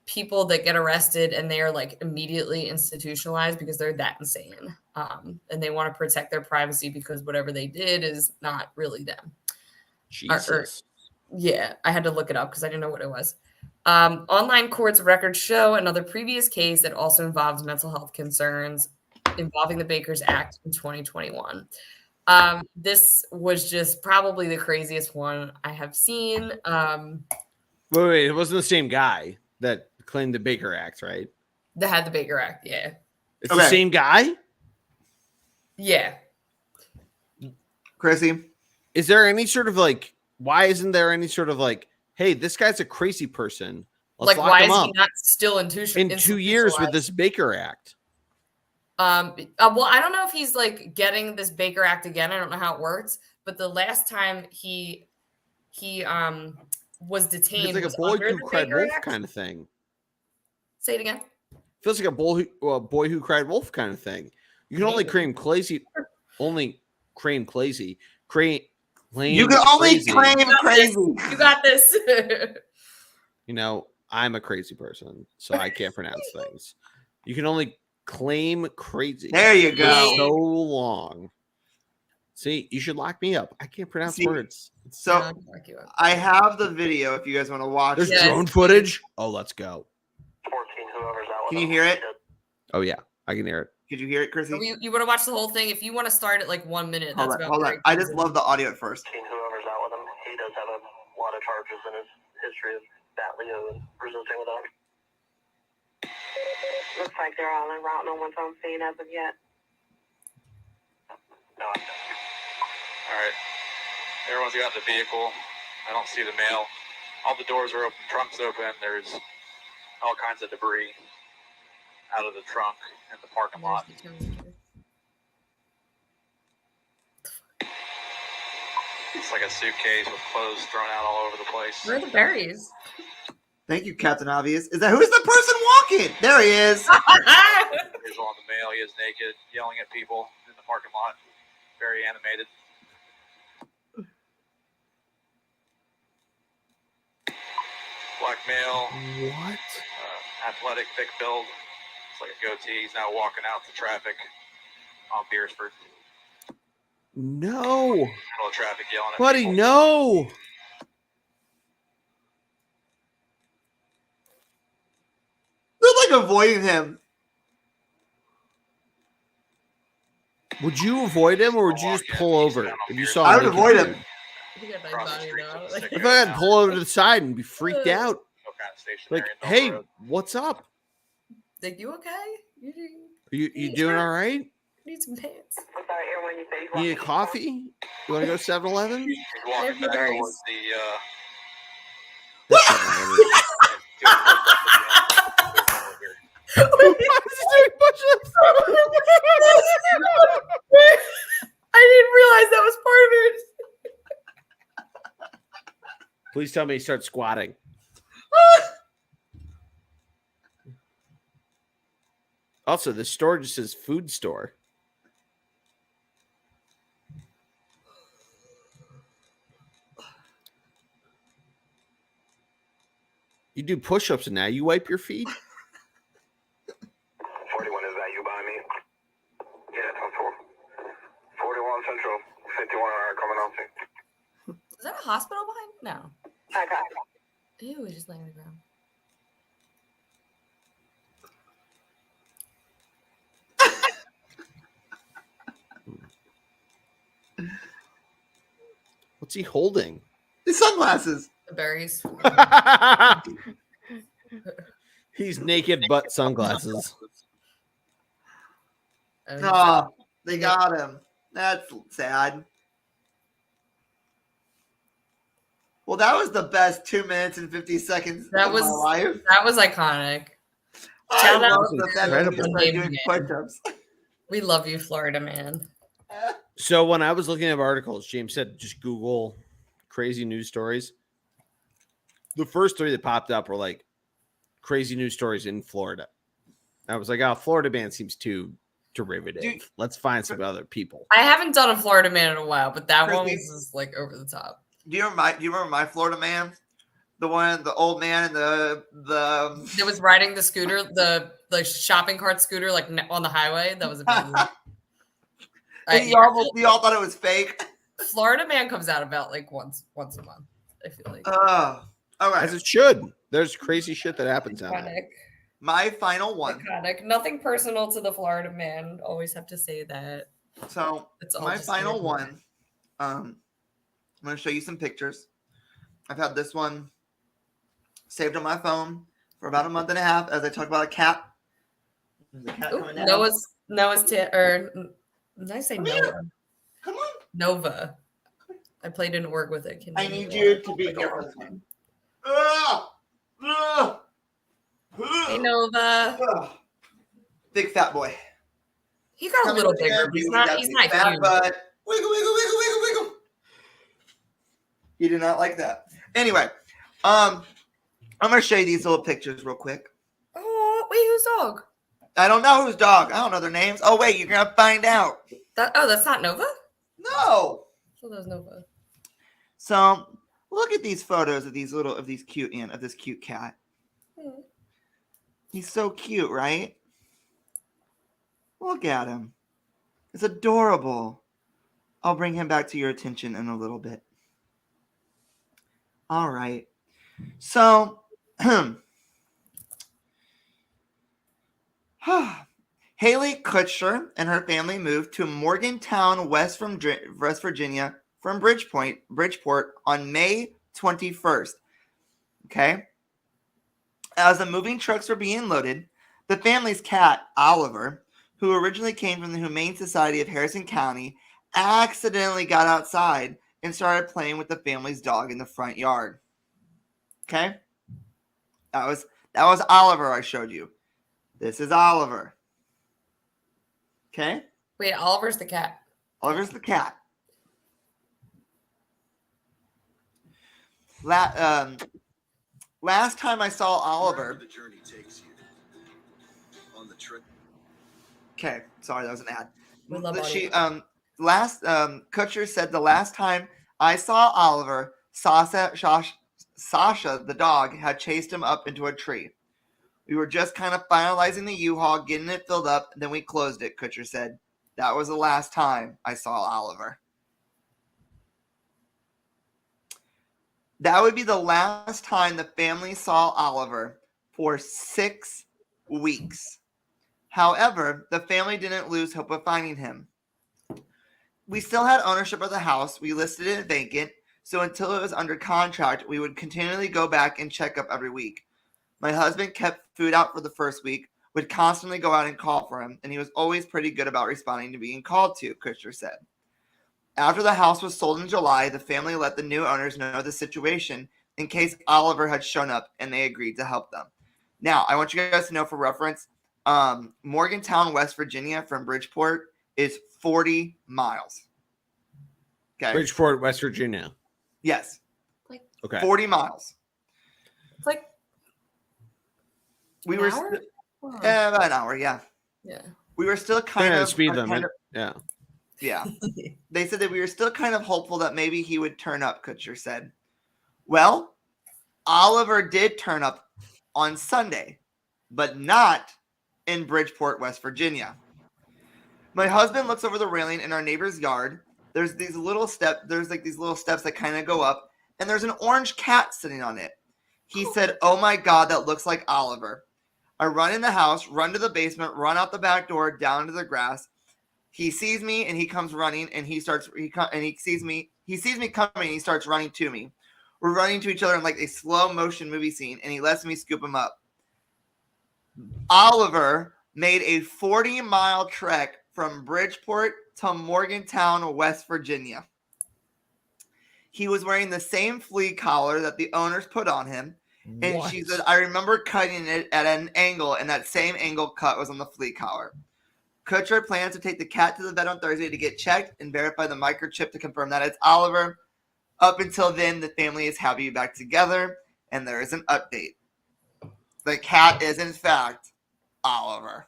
people that get arrested and they are like immediately institutionalized because they're that insane. And they want to protect their privacy because whatever they did is not really them. Jesus. Yeah, I had to look it up because I didn't know what it was. Online courts records show another previous case that also involves mental health concerns involving the Baker's Act in 2021. This was just probably the craziest one I have seen. Wait, it wasn't the same guy that claimed the Baker Act, right? That had the Baker Act. Yeah. It's the same guy? Yeah. Chrissy? Is there any sort of like, why isn't there any sort of like, hey, this guy's a crazy person. Let's lock why him is up he not still in 2 years with this Baker Act? Well, I don't know if he's like getting this Baker Act again. I don't know how it works, but the last time he was detained, It's like a boy who cried wolf kind of thing. Say it again. Feels like a boy who cried wolf kind of thing. You can only claim crazy. Only claim crazy. Claim. You can only claim crazy. You got this. You know, I'm a crazy person, so I can't pronounce things. You can only claim crazy. There you go. So long. See, you should lock me up. I can't pronounce words. So I have the video if you guys want to watch. There's drone footage. Oh, let's go. 14, whoever's out. Can you hear it? Oh yeah, I can hear it. Could you hear it, Chrissy? You want to watch the whole thing? If you want to start at like 1 minute, Hold on. I just love the audio at first. Whoever's out with him, he does have a lot of charges in his history of battling and resisting with them. Looks like they're all en route. No one's on scene as of yet. No. All right. Everyone's got in the vehicle. I don't see the mail. All the doors are open, trunk's open. There's all kinds of debris out of the trunk in the parking lot. It's like a suitcase with clothes thrown out all over the place. Where are the berries? Thank you, Captain Obvious. Who's the person walking? There he is. Here's on the mail. He is naked, yelling at people in the parking lot. Very animated. Black male. What? Athletic, thick build. It's like a goatee. He's now walking out to traffic on Beersford. No. Middle of traffic, yelling at Buddy, people. no. They're like avoiding him. Would you avoid him or would you just pull over if you saw I would him? avoid him. If I had to pull over to the side and be freaked out. No kind of stationary Like, in the hey, road. what's up? Like, you okay? You doing all right? Need some pants. I'm sorry, everyone. You say You need a coffee? You want to go 7-Eleven? He's walking back berries. towards the I didn't realize that was part of it. Please tell me he starts squatting. Also, the store just says food store. You do push-ups now. You wipe your feet? 41 is that you by me? Yeah, 41 Central, 51 are coming out to. Is that a hospital behind? No. I got it. Ew, we just laying on the ground. What's he holding? His sunglasses. The berries. He's naked but sunglasses. Oh, they got him. That's sad. Well, that was the best 2 minutes and 50 seconds That of was my life. that was iconic. I Shout out love to the fact that we incredible. started doing push-ups. We love you, Florida man. So when I was looking at articles, James said just Google crazy news stories. The first 3 that popped up were like crazy news stories in Florida. I was like, oh, Florida man seems too derivative. Dude. Let's find some other people. I haven't done a Florida man in a while, but that one Really? was just like over the top. Do you remember my Florida man? The old man, That was riding the scooter, the shopping cart scooter, like on the highway. That was a big you all thought it was fake. Florida man comes out about like once a month. I feel like Oh, all right. As it should. There's crazy shit that happens down there. iconic. My final one. Iconic. Nothing personal to the Florida man. Always have to say that. So It's all my just final weird. one. I'm going to show you some pictures. I've had this one saved on my phone for about a month and a half as I talk about a cat. There's a cat Ooh, coming down. Noah's or did I say Come Noah? here. Come on. Nova. I played an org with it. I need you to be here for this one. Hey, Nova. Big fat boy. He got a little bigger, but he's not fat huge. Butt. Wiggle, wiggle, wiggle, wiggle, wiggle. He did not like that. Anyway, I'm gonna show you these little pictures real quick. Oh, wait, whose dog? I don't know whose dog. I don't know their names. Oh wait, you're gonna find out. That's not Nova? No. So that was Nova. So look at these photos of this cute cat. Hmm. He's so cute, right? Look at him. It's adorable. I'll bring him back to your attention in a little bit. All right. So, Haley Kutcher and her family moved to Morgantown, West Virginia from Bridgeport on May 21st. Okay. As the moving trucks were being loaded, the family's cat, Oliver, who originally came from the Humane Society of Harrison County, accidentally got outside and started playing with the family's dog in the front yard. Okay? That was Oliver I showed you. This is Oliver. Okay? Wait, Oliver's the cat. Oliver's the cat. Last time I saw Oliver. The journey takes you on the trip. Okay, sorry, that was an ad. We love Kutcher said the last time I saw Oliver, Sasha the dog had chased him up into a tree. We were just kind of finalizing the U-Haul, getting it filled up, and then we closed it, Kutcher said. That was the last time I saw Oliver. That would be the last time the family saw Oliver for 6 weeks. However, the family didn't lose hope of finding him. We still had ownership of the house. We listed it vacant, so until it was under contract, we would continually go back and check up every week. My husband kept food out for the first week, would constantly go out and call for him, and he was always pretty good about responding to being called to, Kutcher said. After the house was sold in July, the family let the new owners know the situation in case Oliver had shown up, and they agreed to help them. Now, I want you guys to know for reference, Morgantown, West Virginia from Bridgeport is 40 miles. Okay. Bridgeport, West Virginia. Yes. Okay. 40 miles. It's like we were about an hour, yeah. Yeah. We were still kind of speed limit. Yeah. They said that we were still kind of hopeful that maybe he would turn up, Kutcher said. Well, Oliver did turn up on Sunday, but not in Bridgeport, West Virginia. My husband looks over the railing in our neighbor's yard. There's these little steps that kind of go up, and there's an orange cat sitting on it. He said, "Oh my God, that looks like Oliver." I run in the house, run to the basement, run out the back door, down to the grass. He sees me and he comes running, and he sees me coming and he starts running to me. We're running to each other in like a slow motion movie scene, and he lets me scoop him up. Oliver made a 40-mile trek from Bridgeport to Morgantown, West Virginia. He was wearing the same flea collar that the owners put on him. And she said, I remember cutting it at an angle, and that same angle cut was on the flea collar. Kutcher plans to take the cat to the vet on Thursday to get checked and verify the microchip to confirm that it's Oliver. Up until then, the family is happy to be back together, and there is an update. The cat is, in fact, Oliver.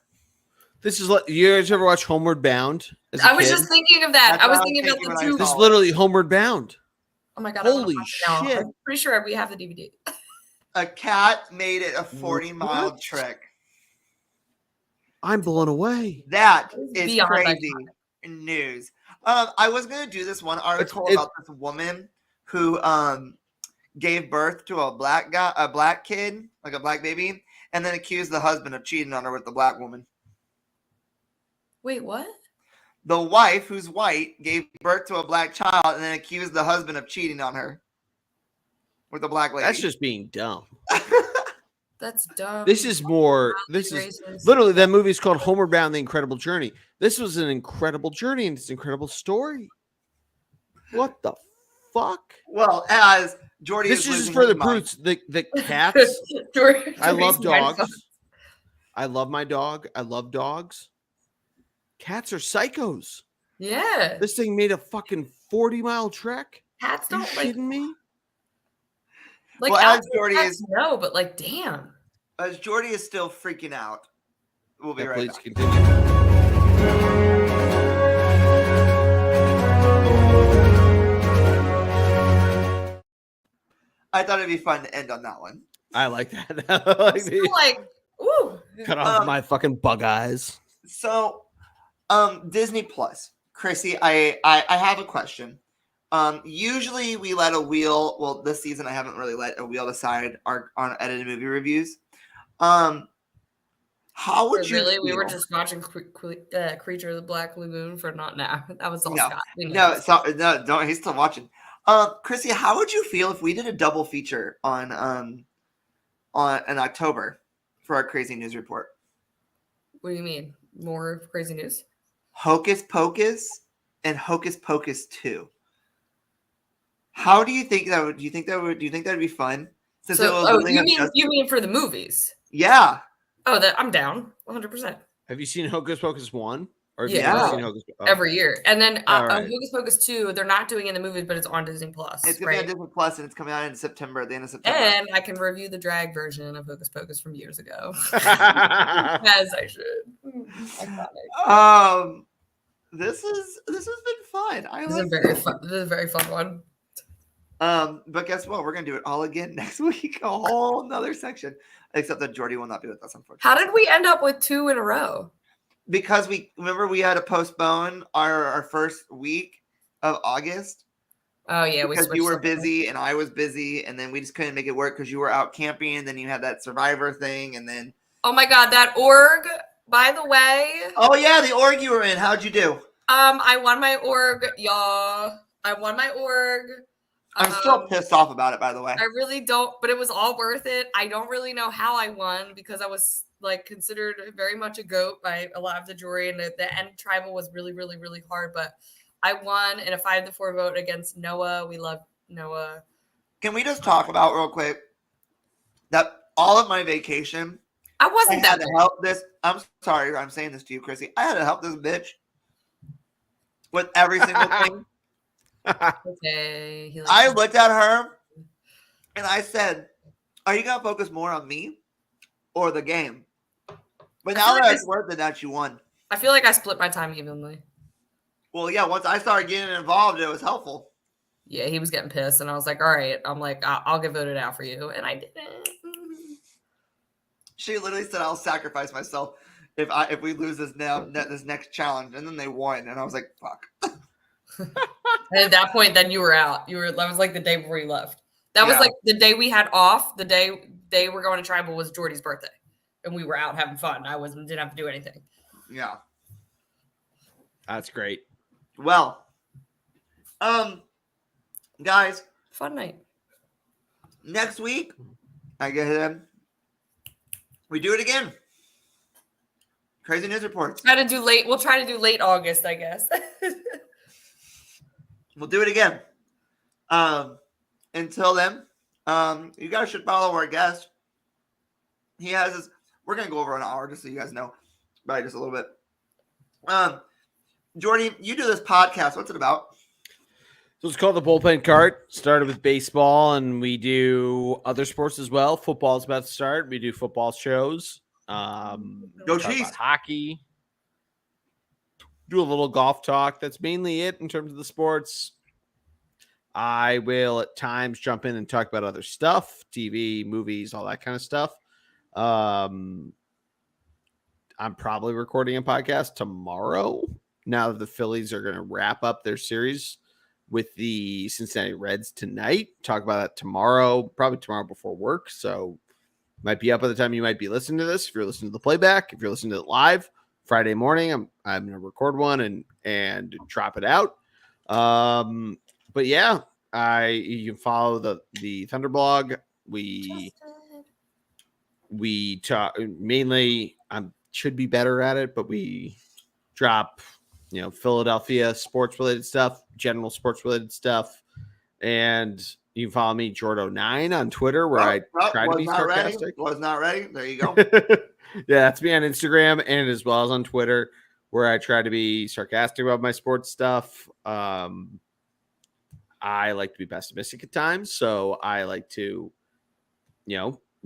This is you guys ever watch Homeward Bound? I was just thinking of that. I was thinking about the two. This is literally Homeward Bound. Oh my God. Holy shit. I'm pretty sure we have the DVD. A cat made it a 40-mile trek. I'm blown away. That is crazy news. I was going to do this one article about this woman who gave birth to a black kid, like a black baby, and then accused the husband of cheating on her with the black woman. Wait, what? The wife, who's white, gave birth to a black child and then accused the husband of cheating on her. with the black lady. That's just being dumb. That's dumb. This is Racist. literally, that movie is called Homeward Bound: The Incredible Journey. This was an incredible journey and it's an incredible story. What the fuck? Well, as Geordie This is is losing for his the mind. brutes. The cats. I love Jordy's dogs. I love my dog. I love dogs. Cats are psychos. Yeah. This thing made a fucking 40-mile trek. Cats Are you don't like kidding me? like Well, as outside Geordie cats, is- no, but like damn. As Geordie is still freaking out, we'll be Yeah, right please back. continue. I thought it'd be fun to end on that one. I like that. I like Still like, ooh. cut off Um, my fucking bug eyes. So, Disney Plus, Chrissy, I have a question. Usually we let a wheel. Well, this season I haven't really let a wheel decide our on edited movie reviews. How would you? Really? We were feel- just watching Creature of the Black Lagoon for not now. That was all No. Scott. We know No, this. so, no, don't. He's still watching. Chrissy, how would you feel if we did a double feature on in October for our crazy news report? What do you mean? More crazy news? Hocus Pocus and Hocus Pocus 2. How do you think that would? Do you think that would be fun? Since it So, will really have you mean for the movies? yeah. Oh, that I'm down, 100%. Have you seen Hocus Pocus 1? Or have you Yeah. never seen Hocus Pocus? Every year, and then All right. Hocus Pocus 2, they're not doing it in the movies, but it's on Disney Plus, It's gonna be on right? Disney Plus and it's coming out in September, at the end of September. And I can review the drag version of Hocus Pocus from years ago, as I should. Iconic. This has been fun. I This is a like very fun. This is a very fun one. but guess what? We're gonna do it all again next week. A whole another section. Except that Geordie will not be with us, unfortunately. How did we end up with 2 in a row? Because we had to postpone our first week of August Oh yeah, because switched you were something. busy and I was busy, and then we just couldn't make it work because you were out camping, and then you had that Survivor thing, and then Oh my god, that org. By the way, oh yeah, the org you were in. How'd you do? I won my org, y'all. I won my org. I'm still pissed off about it, by the way. I really don't, but it was all worth it. I don't really know how I won because I was like considered very much a goat by a lot of the jury, and the end tribal was really, really, really hard. But I won in a 5-4 vote against Noah. We love Noah. Can we just talk about real quick that all of my vacation, I I wasn't had that to help this. I'm sorry, I'm saying this to you, Chrissy. I had to help this bitch with every single thing. okay. I looked at her and I said, "Are you gonna focus more on me or the game?" But now that it's worth it that you won. I feel like I split my time evenly. Well, yeah. Once I started getting involved, it was helpful. Yeah, he was getting pissed, and I was like, "All right." I'm like, "I'll get voted out for you," and I didn't. She literally said, "I'll sacrifice myself if we lose this next challenge," and then they won, and I was like, "Fuck." And at that point, then you were out. That was like the day before you left. That was Yeah. like the day we had off. The day they were going to tribal was Geordie's birthday, and we were out having fun. Didn't have to do anything. Yeah. That's great. Well, guys, Fun night. next week, I get him. We do it again. Crazy news reports. We'll try to do late August, I guess. We'll do it again. Until then, you guys should follow our guest. He has his. We're gonna go over an hour just so you guys know, right? Just a little bit. Geordie, you do this podcast. What's it about? So it's called the Bullpen Cart. Started with baseball, and we do other sports as well. Football's about to start. We do football shows. Go Talk Chiefs. about hockey. Do a little golf talk. That's mainly it in terms of the sports. I will at times jump in and talk about other stuff, TV, movies, all that kind of stuff. I'm probably recording a podcast tomorrow. Now that the Phillies are going to wrap up their series with the Cincinnati Reds tonight. Talk about that tomorrow, probably tomorrow before work. So might be up by the time you might be listening to this. If you're listening to the playback, if you're listening to it live Friday morning, I'm going to record one and drop it out. But yeah, You can follow the Thunder blog. We talk mainly. I should be better at it, but we drop, Philadelphia sports related stuff, general sports related stuff, and you can follow me Geordie9 on Twitter, where I try to be sarcastic. Was not ready. There you go. Yeah, that's me on Instagram and as well as on Twitter, where I try to be sarcastic about my sports stuff. I like to be pessimistic at times, so I like to,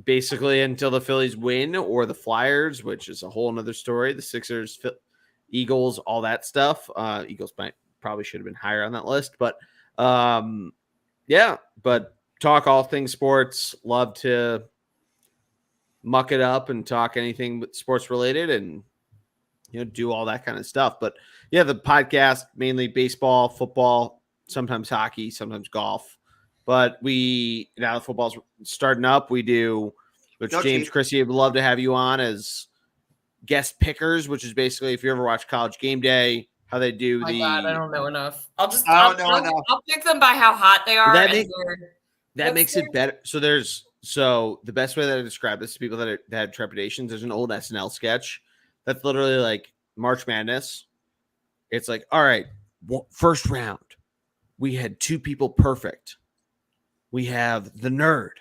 basically until the Phillies win or the Flyers, which is a whole nother story. The Sixers, Eagles, all that stuff. Eagles probably should have been higher on that list, but but talk all things sports. Love to muck it up and talk anything sports related and do all that kind of stuff. But yeah, the podcast mainly baseball, football, sometimes hockey, sometimes golf. But now the football's starting up. We do, which James Chrissy would love to have you on as guest pickers, which is basically if you ever watch College Game Day, how they do God, I don't know enough. I'll pick them by how hot they are. That makes it better. So the best way that I describe this to people that had trepidations, there's an old SNL sketch that's literally like March Madness. It's like, all right, first round, we had 2 people perfect. We have the nerd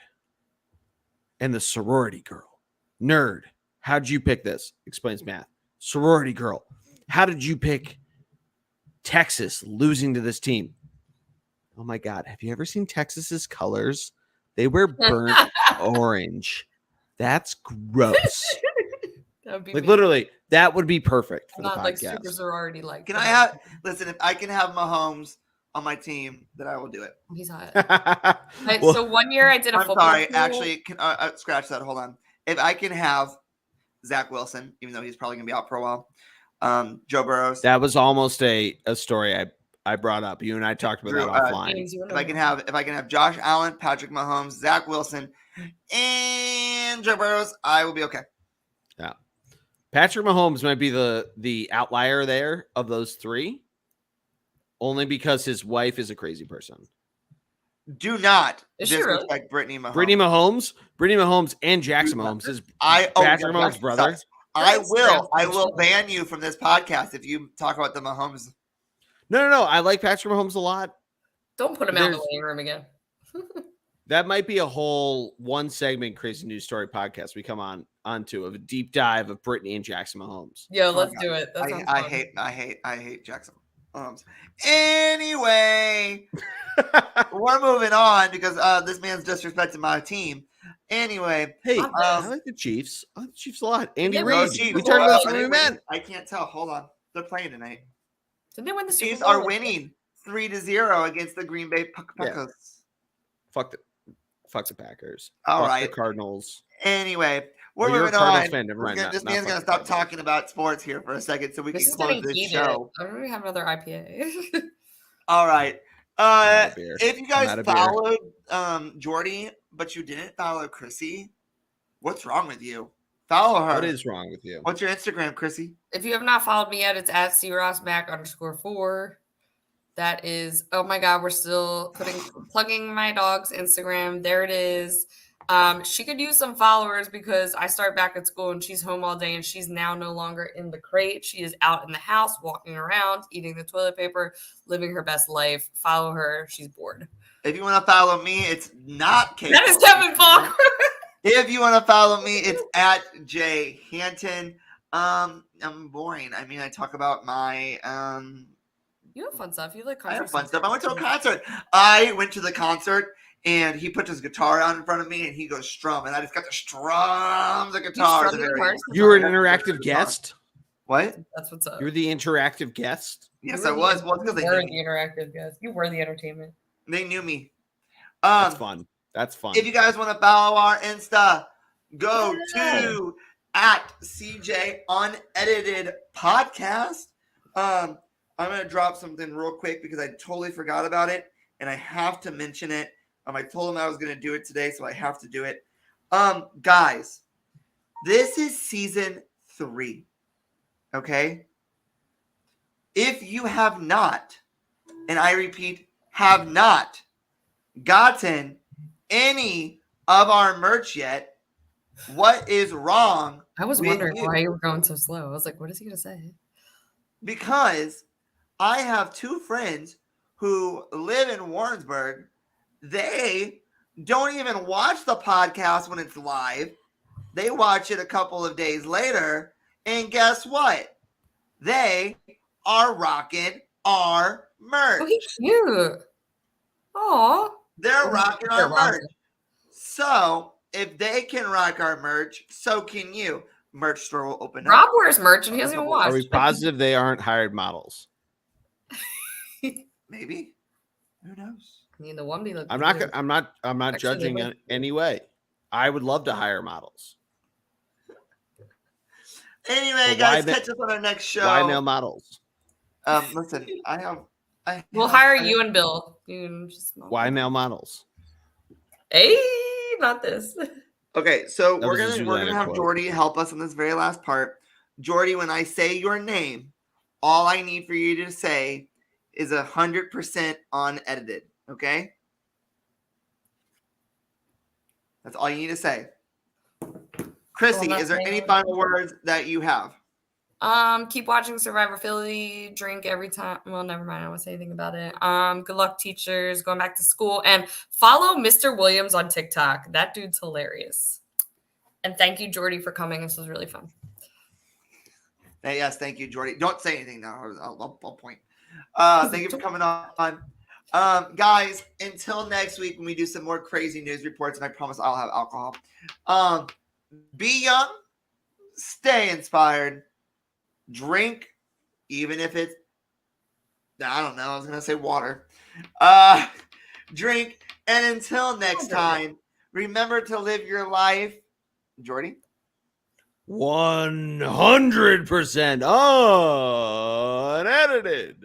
and the sorority girl. Nerd, how'd you pick this? Explains math. Sorority girl, how did you pick Texas losing to this team? Oh my God, have you ever seen Texas's colors? They wear burnt orange. That's gross. That would be literally, that would be perfect for the podcast. Like super sorority like. Can I have? Listen, if I can have Mahomes on my team, then I will do it. He's hot. So one year I did a football. I'm sorry, pool. actually, can scratch that? Hold on. If I can have Zach Wilson, even though he's probably gonna be out for a while, Joe Burrows. That was almost a story I brought up. You and I talked about that offline. If I can have Josh Allen, Patrick Mahomes, Zach Wilson, and Joe Burrows, I will be okay. Yeah, Patrick Mahomes might be the outlier there of those 3, only because his wife is a crazy person. Do not disrespect really? Brittany Mahomes. Brittany Mahomes, and Jackson Mahomes. Patrick Mahomes' brother. I will ban you from this podcast if you talk about the Mahomes. No. I like Patrick Mahomes a lot. Don't put him out in the living room again. That might be a whole 1-segment Crazy News Story podcast we come onto of a deep dive of Brittany and Jackson Mahomes. Yo, let's do it. I hate Jackson Mahomes. Anyway, we're moving on because this man's disrespecting my team. Anyway, hey, I like the Chiefs. I like the Chiefs a lot. Andy Reid. We turned this when we met. I can't tell. Hold on, they're playing tonight. Did they win the Super Chiefs Bowl? are winning 3-0 against the Green Bay Packers. Yeah. Fuck the Packers. All fuck right, the Cardinals. Anyway, we're moving on. This man's gonna stop talking about sports here for a second so we can close this show. I already have another IPA. All right. If you guys followed Geordie, but you didn't follow Chrissy, what's wrong with you? Follow her. What is wrong with you? What's your Instagram, Chrissy? If you have not followed me yet, it's at CRossMac_4. That is, oh my God, we're still plugging my dog's Instagram. There it is. She could use some followers because I start back at school and she's home all day and she's now no longer in the crate. She is out in the house, walking around, eating the toilet paper, living her best life. Follow her. She's bored. If you want to follow me, it's not Kate. That is Kevin Falk. If you want to follow me, it's at Jay Hanton. I'm boring. I mean, I talk about my You have fun stuff. You like country. I have fun stuff. I went to a concert. I went to the concert and he put his guitar out in front of me and he goes strum, and I just got to strum the guitar. You were an interactive guest. What? That's what's up. You were the interactive guest. Yes, I was. Well, because you were the interactive guest. You were the entertainment. They knew me. That's fun. That's fun. If you guys want to follow our Insta, go to at CJ Unedited Podcast. I'm going to drop something real quick because I totally forgot about it and I have to mention it. I told him I was going to do it today, so I have to do it. Guys, this is season 3. Okay? If you have not, and I repeat, have not gotten any of our merch yet. What is wrong? I was with wondering you? why you were going so slow. I was like, what is he going to say? Because I have two friends who live in Warrensburg. They don't even watch the podcast when it's live. They watch it a couple of days later. And guess what? They are rocking our merch. Oh, he's cute. Aw. They're rocking our merch. So if they can rock our merch, so can you. Merch store will open up. Rob wears merch and he doesn't even watch. Are we positive they aren't hired models? Maybe. Who knows? I mean, the one be I'm not Actually, judging they in any way. I would love to hire models. Anyway, Well, guys, catch us on our next show. Why male models? Listen, We'll hire you and Bill. Why male models? Hey, not this. Okay, so That we're was a gonna Zoolander have quote. Geordie help us in this very last part. Geordie, when I say your name, all I need for you to say is 100% unedited. Okay, that's all you need to say. Chrissy, Well, is there any nothing. final words that you have? Keep watching Survivor Philly. Drink every time. Well, never mind. I won't say anything about it. Good luck, teachers, going back to school, and follow Mr. Williams on TikTok. That dude's hilarious. And thank you, Geordie, for coming. This was really fun. Hey, yes, thank you, Geordie. Don't say anything now. I'll point. Thank you for coming on. Guys, until next week when we do some more crazy news reports, and I promise I'll have alcohol. Be young, stay inspired, drink, even if it's, I don't know, I was going to say water. Drink, and until next time, remember to live your life. Geordie? 100% unedited.